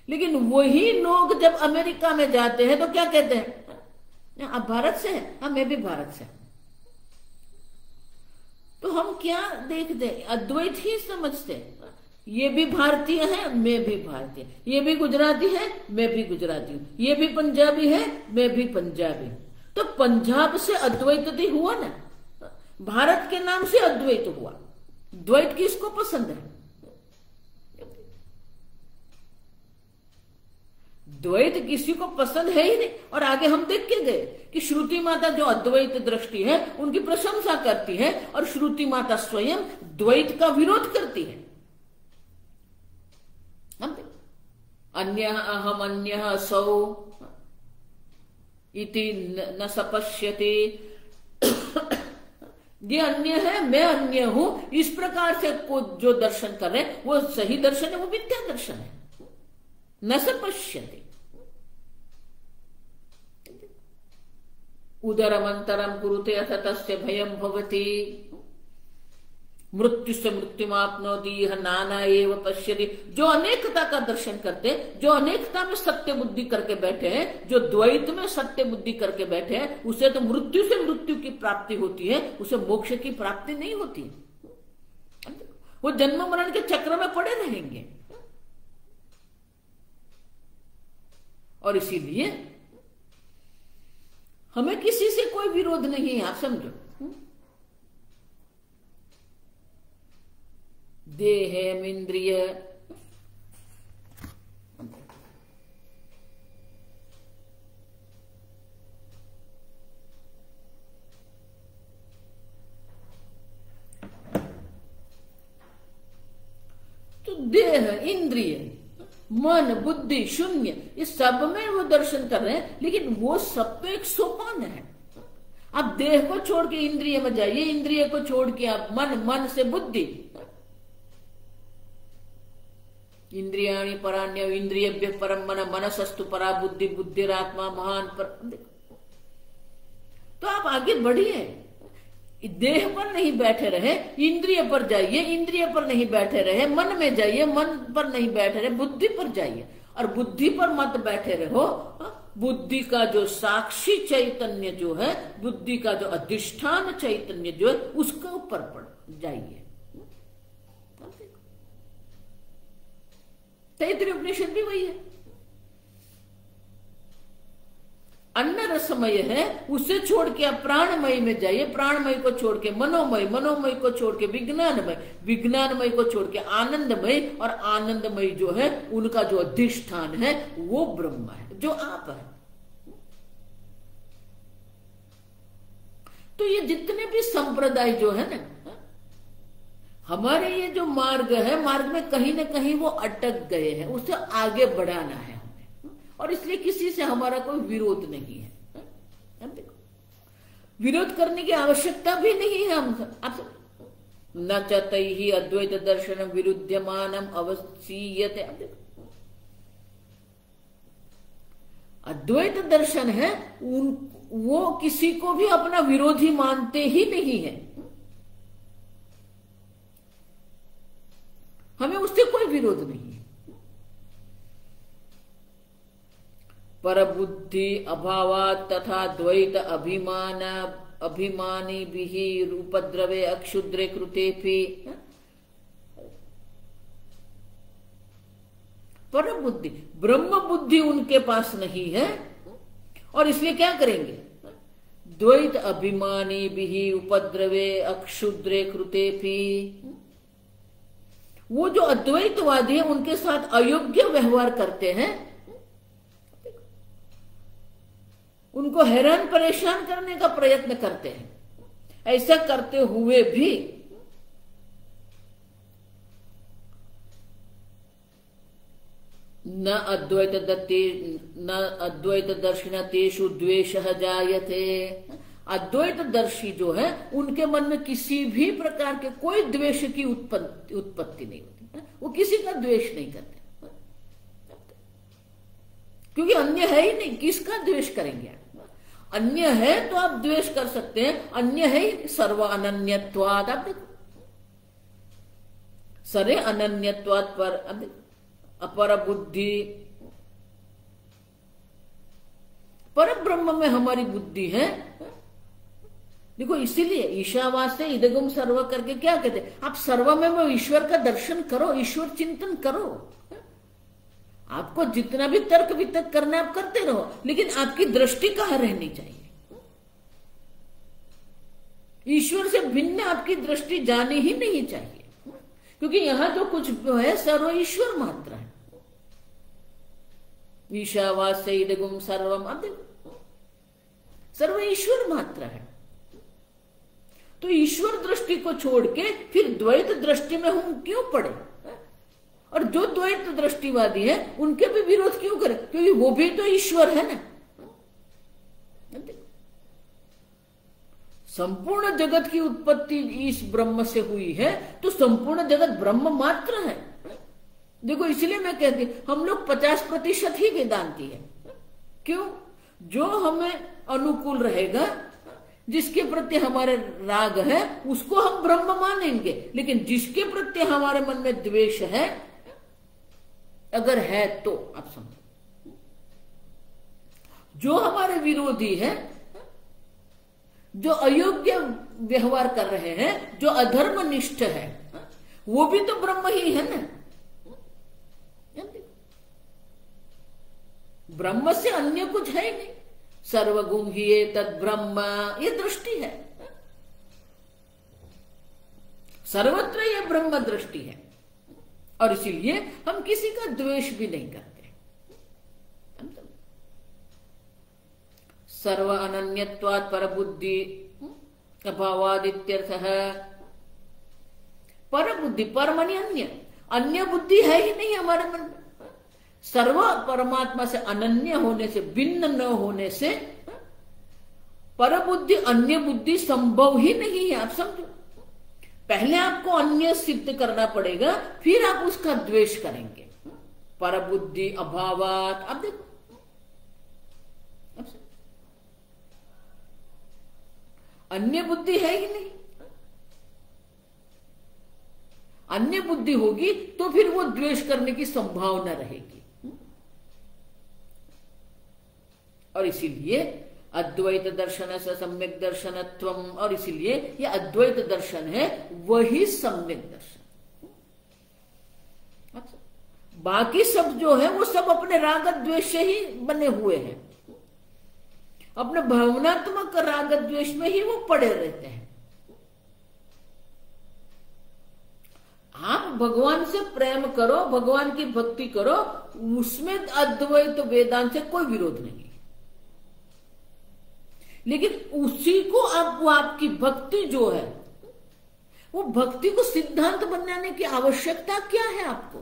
लेकिन वही लोग जब अमेरिका में जाते हैं तो क्या कहते हैं, आप भारत से हैं? हाँ, मैं भी भारत से। तो हम क्या देखते, अद्वैत ही समझते। ये भी भारतीय है, मैं भी भारतीय। ये भी गुजराती है, मैं भी गुजराती हूं। ये भी पंजाबी है, मैं भी पंजाबी हूं। तो पंजाब से अद्वैत ही हुआ ना, भारत के नाम से अद्वैत हुआ। द्वैत किसको पसंद है? द्वैत किसी को पसंद है ही नहीं। और आगे हम देख के गए कि श्रुति माता जो अद्वैत दृष्टि है उनकी प्रशंसा करती है, और श्रुति माता स्वयं द्वैत का विरोध करती है। हम अन्यः अहम अन्यः सौ इति न सपश्यति। ये अन्य है, मैं अन्य हूं, इस प्रकार से को जो दर्शन कर रहे हैं वो सही दर्शन है, वो मिथ्या दर्शन है। न सपश्यति। उदरमंतरम कुरुते अथ तस्य भयं भवति। मृत्यु से मृत्युमाप्नोति यह नाना एव पश्यति। जो अनेकता का दर्शन करते हैं, जो अनेकता में सत्य बुद्धि करके बैठे हैं, जो द्वैत में सत्य बुद्धि करके बैठे हैं, उसे तो मृत्यु से मृत्यु की प्राप्ति होती है, उसे मोक्ष की प्राप्ति नहीं होती। वो जन्म मरण के चक्र में पड़े रहेंगे। और इसीलिए हमें किसी से कोई विरोध नहीं है, आप समझो। देह इंद्रिय तो देह, इंद्रिय, मन, बुद्धि, शून्य, इस सब में वो दर्शन कर रहे हैं। लेकिन वो सब तो एक सोपान है। आप देह को छोड़ के इंद्रिय में जाइए, इंद्रिय को छोड़ के आप मन, मन से बुद्धि। इंद्रियाणि पराण्य इंद्रियभ्य परम मन, मनसस्तु परा बुद्धि, बुद्धिरात्मा महान पर। तो आप आगे बढ़िए, देह पर नहीं बैठे रहे, इंद्रिय पर जाइए, इंद्रिय पर नहीं बैठे रहे, मन में जाइए, मन पर नहीं बैठे रहे, बुद्धि पर जाइए। और बुद्धि पर मत बैठे रहो, बुद्धि का जो साक्षी चैतन्य जो है, बुद्धि का जो अधिष्ठान चैतन्य जो है, उसके ऊपर जाइए। तैत्तिरीय उपनिषद भी वही है। अन्न रसमय है, उसे छोड़ के आप प्राणमय में जाइए, प्राणमय को छोड़ के मनोमय, मनोमय को छोड़ के विज्ञानमय, विज्ञानमय को छोड़ के आनंदमय, और आनंदमय जो है उनका जो अधिष्ठान है वो ब्रह्म है, जो आप है। तो ये जितने भी संप्रदाय जो है ना, हमारे ये जो मार्ग है, मार्ग में कहीं ना कहीं वो अटक गए हैं, उसे आगे बढ़ाना है हमें। और इसलिए किसी से हमारा कोई विरोध नहीं है। विरोध करने की आवश्यकता भी नहीं है। हम आप न चतैहि अद्वैत दर्शनम विरुध्यमानम अवसीयते। अद्वैत दर्शन है, वो किसी को भी अपना विरोधी मानते ही नहीं है। हमें उससे कोई विरोध नहीं है। परबुद्धि अभावात् तथा द्वैत अभिमान अभिमानी भी उपद्रवे अक्षुद्रे कृतेपि। परबुद्धि, ब्रह्म बुद्धि उनके पास नहीं है, और इसलिए क्या करेंगे? द्वैत अभिमानी भी उपद्रवे अक्षुद्रे कृतेपि। वो जो अद्वैतवादी है उनके साथ अयोग्य व्यवहार करते हैं, उनको हैरान परेशान करने का प्रयत्न करते हैं। ऐसा करते हुए भी न अद्वैत दर्शन तेषु द्वेषः जायते। अद्वैतदर्शी जो है उनके मन में किसी भी प्रकार के कोई द्वेष की उत्पत्ति नहीं होती, वो किसी का द्वेष नहीं करते, क्योंकि अन्य है ही नहीं, किसका द्वेष करेंगे आप? अन्य है तो आप द्वेष कर सकते हैं, अन्य है ही सर्व अनन्यत्वाद। आप देखो सरे अनन्यत्वाद पर अपर बुद्धि, पर ब्रह्म में हमारी बुद्धि है। देखो इसीलिए ईशावास से इदगम सर्व करके क्या कहते हैं, आप सर्व में वो ईश्वर का दर्शन करो, ईश्वर चिंतन करो। आपको जितना भी तर्क वितर्क करना आप करते रहो, लेकिन आपकी दृष्टि कहां रहनी चाहिए? ईश्वर से भिन्न आपकी दृष्टि जानी ही नहीं चाहिए, क्योंकि यहां जो कुछ है सर्व ईश्वर मात्र है। ईशावास से इदगम सर्वम, अब देखो सर्व ईश्वर मात्र है। तो ईश्वर दृष्टि को छोड़ के फिर द्वैत दृष्टि में हम क्यों पड़े? और जो द्वैत दृष्टिवादी है उनके भी विरोध क्यों करें? क्योंकि वो भी तो ईश्वर है ना। संपूर्ण जगत की उत्पत्ति इस ब्रह्म से हुई है, तो संपूर्ण जगत ब्रह्म मात्र है। देखो इसलिए मैं कहती हम लोग 50% ही वेदांती है। क्यों? जो हमें अनुकूल रहेगा, जिसके प्रति हमारे राग है, उसको हम ब्रह्म मानेंगे। लेकिन जिसके प्रति हमारे मन में द्वेष है, अगर है तो आप समझो, जो हमारे विरोधी है, जो अयोग्य व्यवहार कर रहे हैं, जो अधर्मनिष्ठ है, वो भी तो ब्रह्म ही है ना। ब्रह्म से अन्य कुछ है नहीं। सर्वगुण ही तद ब्रह्म, ये दृष्टि है, सर्वत्र ये ब्रह्म दृष्टि है। और इसीलिए हम किसी का द्वेष भी नहीं करते। सर्व अनन्यत्वात् परबुद्धि अभावादित्यर्थः। परबुद्धि, पर माने अन्य, अन्य बुद्धि है ही नहीं हमारे मन में। सर्व परमात्मा से अनन्य होने से, भिन्न न होने से परबुद्धि, अन्य बुद्धि संभव ही नहीं है। आप समझो, पहले आपको अन्य सिद्ध करना पड़ेगा, फिर आप उसका द्वेष करेंगे। परबुद्धि अभावात, अब देखो अन्य बुद्धि है ही नहीं। अन्य बुद्धि होगी तो फिर वो द्वेष करने की संभावना रहेगी। और इसीलिए अद्वैत दर्शन से सम्यक दर्शनत्वम, और इसीलिए ये अद्वैत दर्शन है, वही सम्यक दर्शन। अच्छा, बाकी सब जो है वो सब अपने राग द्वेष से ही बने हुए हैं, अपने भावनात्मक राग द्वेष में ही वो पड़े रहते हैं। आप भगवान से प्रेम करो, भगवान की भक्ति करो, उसमें अद्वैत वेदांत से कोई विरोध नहीं। लेकिन उसी को आप, वो आपकी भक्ति जो है, वो भक्ति को सिद्धांत बनाने की आवश्यकता क्या है आपको?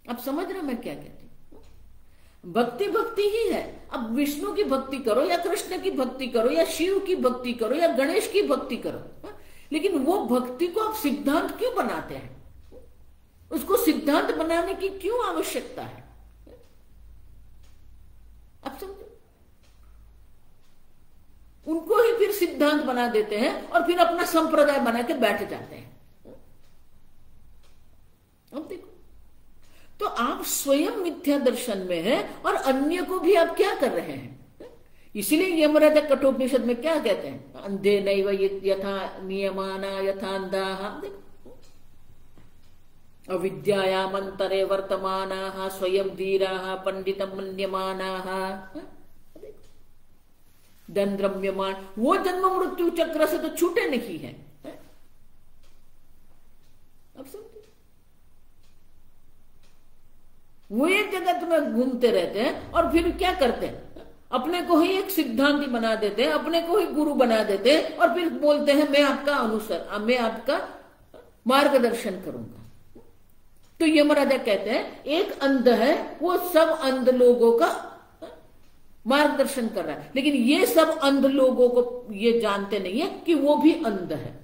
आप समझ रहे मैं क्या कहती हूं? भक्ति भक्ति ही है। अब विष्णु की भक्ति करो या कृष्ण की भक्ति करो या शिव की भक्ति करो या गणेश की भक्ति करो, लेकिन वो भक्ति को आप सिद्धांत क्यों बनाते हैं? उसको सिद्धांत बनाने की क्यों आवश्यकता है? आप समझो, उनको ही फिर सिद्धांत बना देते हैं और फिर अपना संप्रदाय बना के बैठ जाते हैं। अब देखो, तो आप स्वयं मिथ्या दर्शन में हैं और अन्य को भी आप क्या कर रहे हैं? इसीलिए यमराज कठोपनिषद में क्या कहते हैं? अंधे नैव यथा नियमाना यथा अंधाः, अविद्यायामन्तरे वर्तमानाः स्वयं धीराः पंडितम् मन्यमानाः, दंद्रम्यमान। वो जन्म मृत्यु चक्र से तो छूटे नहीं है। अब समझे, वो एक जगत में घूमते रहते हैं और फिर क्या करते हैं? अपने को ही एक सिद्धांती बना देते हैं, अपने को ही गुरु बना देते हैं और फिर बोलते हैं मैं आपका अनुसर, मैं आपका मार्गदर्शन करूंगा। तो यमराजा कहते हैं एक अंध है, वो सब अंध लोगों का मार्गदर्शन कर रहा है। लेकिन ये सब अंध लोगों को ये जानते नहीं है कि वो भी अंध है।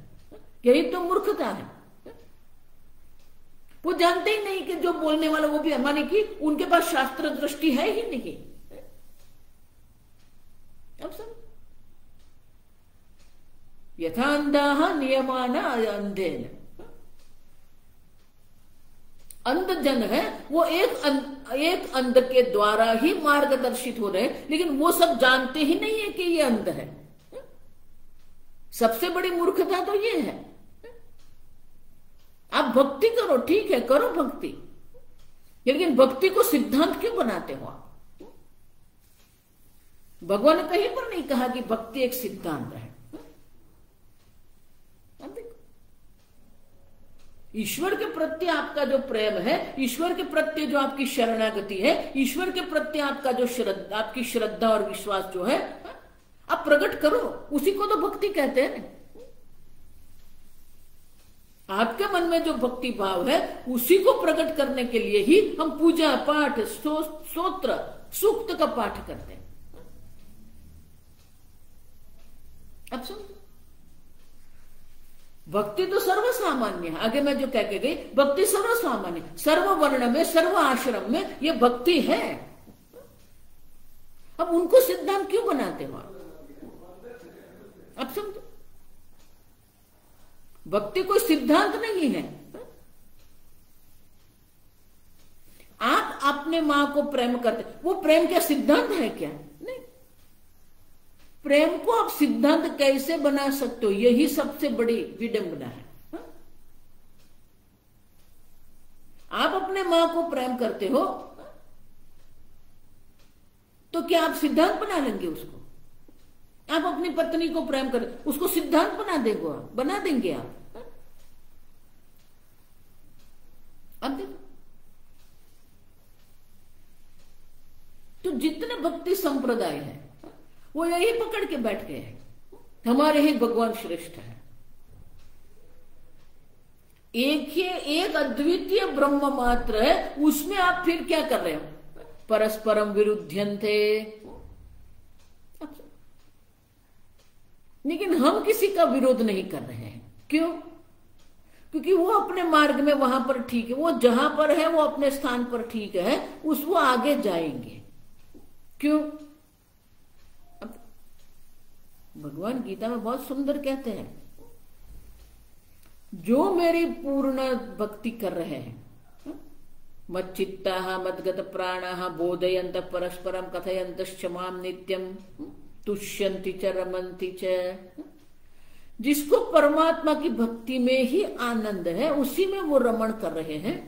यही तो मूर्खता है। वो जानते ही नहीं कि जो बोलने वाला वो भी, माने कि उनके पास शास्त्र दृष्टि है ही नहीं। अब सब यथा अंधा नियमाना अंधेन, अंध जन है वो एक अंध के द्वारा ही मार्गदर्शित हो रहे हैं, लेकिन वो सब जानते ही नहीं है कि ये अंध है। सबसे बड़ी मूर्खता तो ये है। आप भक्ति करो, ठीक है, करो भक्ति, लेकिन भक्ति को सिद्धांत क्यों बनाते हो आप? भगवान ने कहीं पर नहीं कहा कि भक्ति एक सिद्धांत है। ईश्वर के प्रति आपका जो प्रेम है, ईश्वर के प्रति जो आपकी शरणागति है, ईश्वर के प्रति आपका जो आपकी श्रद्धा और विश्वास जो है, आप प्रकट करो। उसी को तो भक्ति कहते हैं। आपके मन में जो भक्ति भाव है उसी को प्रकट करने के लिए ही हम पूजा पाठ, स्तोत्र, सूक्त का पाठ करते हैं। अब सुन, भक्ति तो सर्वसामान्य है। आगे मैं जो कह के गई, भक्ति सर्वसामान्य, सर्व वर्ण में, सर्व आश्रम में ये भक्ति है। अब उनको सिद्धांत क्यों बनाते हो आप? अब समझो, भक्ति कोई सिद्धांत नहीं है। आप अपने मां को प्रेम करते, वो प्रेम क्या सिद्धांत है क्या? नहीं। प्रेम को आप सिद्धांत कैसे बना सकते हो? यही सबसे बड़ी विडंबना है। आप अपने मां को प्रेम करते हो तो क्या आप सिद्धांत बना लेंगे उसको? आप अपनी पत्नी को प्रेम कर, उसको सिद्धांत बना देंगे आप? अब देखो, तो जितने भक्ति संप्रदाय है वो यही पकड़ के बैठ गए हैं, हमारे ही भगवान श्रेष्ठ है। एक अद्वितीय ब्रह्म मात्र है, उसमें आप फिर क्या कर रहे हो? परस्परम विरुद्ध्यन्ते। लेकिन हम किसी का विरोध नहीं कर रहे हैं। क्यों? क्योंकि वो अपने मार्ग में वहां पर ठीक है, वो जहां पर है वो अपने स्थान पर ठीक है, वो आगे जाएंगे। क्यों? अब भगवान गीता में बहुत सुंदर कहते हैं, जो मेरी पूर्ण भक्ति कर रहे हैं, मच्चित्ता मद्गत प्राणा बोधयंत परस्परम कथयंत माम नित्यम तुष्यंति च रमन्ति च, जिसको परमात्मा की भक्ति में ही आनंद है, उसी में वो रमण कर रहे हैं,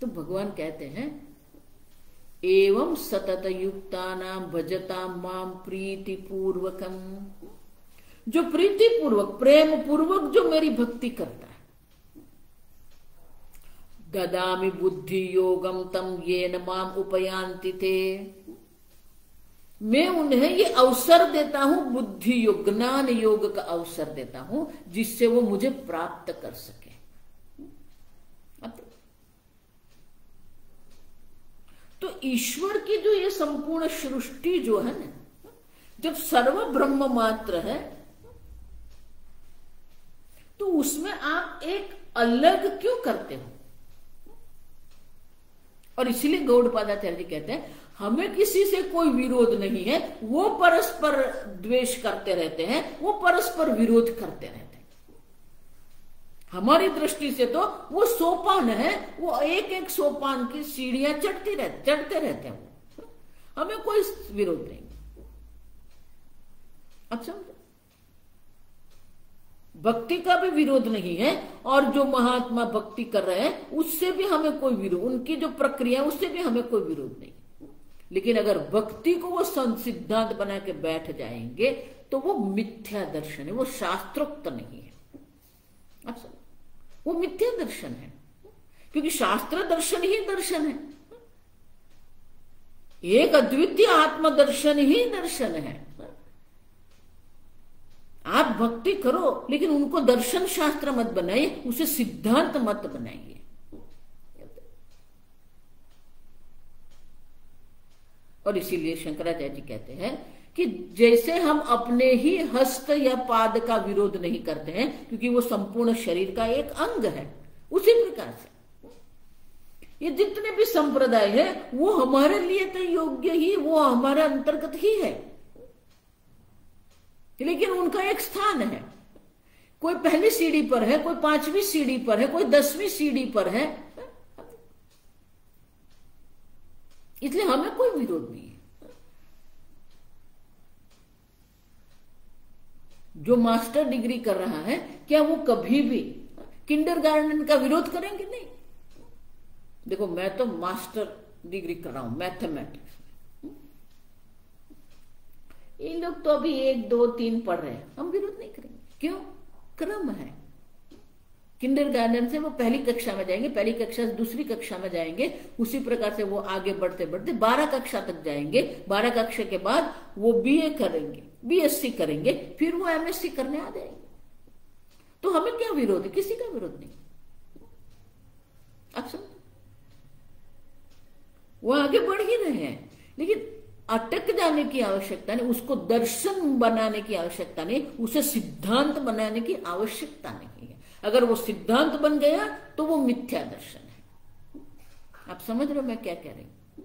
तो भगवान कहते हैं एवं सतत युक्तानां भजतां माम प्रीति पूर्वकम, जो प्रीति पूर्वक, प्रेम पूर्वक जो मेरी भक्ति करता है, ददामि बुद्धि योगम तम येन माम उपयान्ति ते, मैं उन्हें ये अवसर देता हूं, बुद्धि योग, ज्ञान योग का अवसर देता हूं, जिससे वो मुझे प्राप्त कर सके। तो ईश्वर की जो ये संपूर्ण सृष्टि जो है ना, जब सर्व ब्रह्म मात्र है, तो उसमें आप एक अलग क्यों करते हो? और इसीलिए गौड़पादाचार्य जी कहते हैं हमें किसी से कोई विरोध नहीं है, वो परस्पर द्वेष करते रहते हैं, वो परस्पर विरोध करते रहते हैं। हमारी दृष्टि से तो वो सोपान है, वो एक एक सोपान की सीढ़ियां चढ़ते रहते हैं, हमें कोई विरोध नहीं। अब समझो, भक्ति का भी विरोध नहीं है, और जो महात्मा भक्ति कर रहे हैं उससे भी हमें कोई विरोध, उनकी जो प्रक्रिया है उससे भी हमें कोई विरोध नहीं। लेकिन अगर भक्ति को वो सिद्धांत बना के बैठ जाएंगे तो वो मिथ्या दर्शन है, वो शास्त्रोक्त नहीं है। अच्छा, वो मिथ्या दर्शन है, क्योंकि शास्त्र दर्शन ही दर्शन है, एक अद्वितीय आत्मदर्शन ही दर्शन है। आप भक्ति करो, लेकिन उनको दर्शन शास्त्र मत बनाइए, उसे सिद्धांत मत बनाइए। और इसीलिए शंकराचार्य जी कहते हैं कि जैसे हम अपने ही हस्त या पाद का विरोध नहीं करते हैं क्योंकि वो संपूर्ण शरीर का एक अंग है, उसी प्रकार से ये जितने भी संप्रदाय है वो हमारे लिए तो योग्य ही, वो हमारे अंतर्गत ही है, लेकिन उनका एक स्थान है। कोई पहली सीढ़ी पर है, कोई 5वीं सीढ़ी पर है, कोई 10वीं सीढ़ी पर है, इसलिए हमें कोई विरोध नहीं है। जो मास्टर डिग्री कर रहा है क्या वो कभी भी किंडरगार्टन का विरोध करेंगे? नहीं। देखो मैं तो मास्टर डिग्री कर रहा हूं मैथमेटिक्स में, ये लोग तो अभी 1, 2, 3 पढ़ रहे हैं, हम विरोध नहीं करेंगे। क्यों? क्रम है। किंडरगार्टन से वो पहली कक्षा में जाएंगे, पहली कक्षा से दूसरी कक्षा में जाएंगे, उसी प्रकार से वो आगे बढ़ते बढ़ते 12 कक्षा तक जाएंगे। 12 कक्षा के बाद वो बीए करेंगे, बीएससी करेंगे, फिर वो एमएससी करने आ जाएंगे। तो हमें क्या विरोध है? किसी का विरोध नहीं। आप समझ, वो आगे बढ़ ही रहे हैं, लेकिन अटक जाने की आवश्यकता नहीं, उसको दर्शन बनाने की आवश्यकता नहीं, उसे सिद्धांत बनाने की आवश्यकता नहीं है। अगर वो सिद्धांत बन गया तो वो मिथ्या दर्शन है। आप समझ रहे हो मैं क्या कह रही हूं?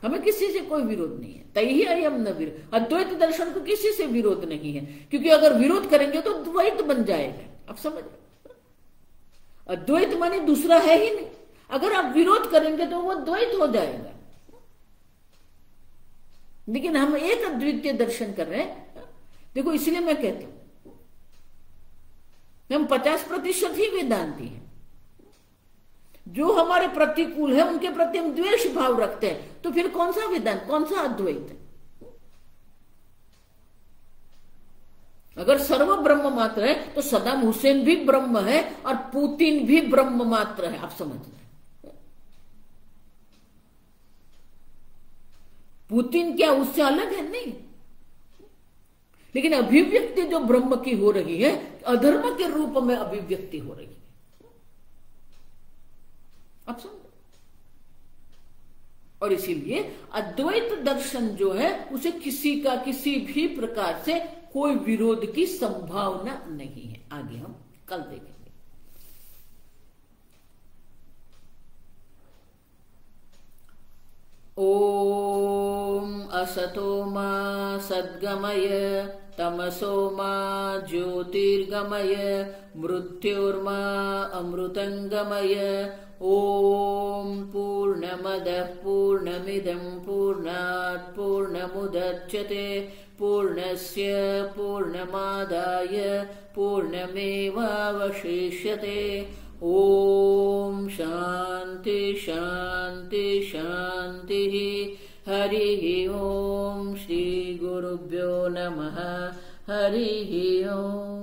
हमें किसी से कोई विरोध नहीं है। तैहि अयम न विरोध, अद्वैत दर्शन को किसी से विरोध नहीं है, क्योंकि अगर विरोध करेंगे तो द्वैत बन जाएगा। आप समझ रहे हो? अद्वैत माने दूसरा है ही नहीं। अगर आप विरोध करेंगे तो वो द्वैत हो जाएगा। लेकिन हम एक अद्वितीय दर्शन कर रहे हैं। देखो इसलिए मैं कहती हूं हम 50% ही वेदांती हैं। जो हमारे प्रतिकूल है उनके प्रति हम द्वेष भाव रखते हैं, तो फिर कौन सा वेदांत, कौन सा अद्वैत है? अगर सर्व ब्रह्म मात्र है तो सदाम हुसैन भी ब्रह्म है और पुतिन भी ब्रह्म मात्र है। आप समझ रहे? पुतिन क्या उससे अलग है? नहीं। लेकिन अभिव्यक्ति जो ब्रह्म की हो रही है, अधर्म के रूप में अभिव्यक्ति हो रही है। आप समझ? और इसीलिए अद्वैत दर्शन जो है उसे किसी का किसी भी प्रकार से कोई विरोध की संभावना नहीं है। आगे हम कल देखेंगे। ओम असतो मा सद्गमय तमसो मा ज्योतिर्गमय मृत्योर्मा अमृतंगमय। ओम पूर्णमदः पूर्णमिदं पूर्णात् पूर्णमुदच्यते पूर्णस्य पूर्णमादाय पूर्णमेवावशिष्यते। ओम शांति शांति शांति। हरि ओम। श्री गुरुभ्यो नमः। हरि ओम।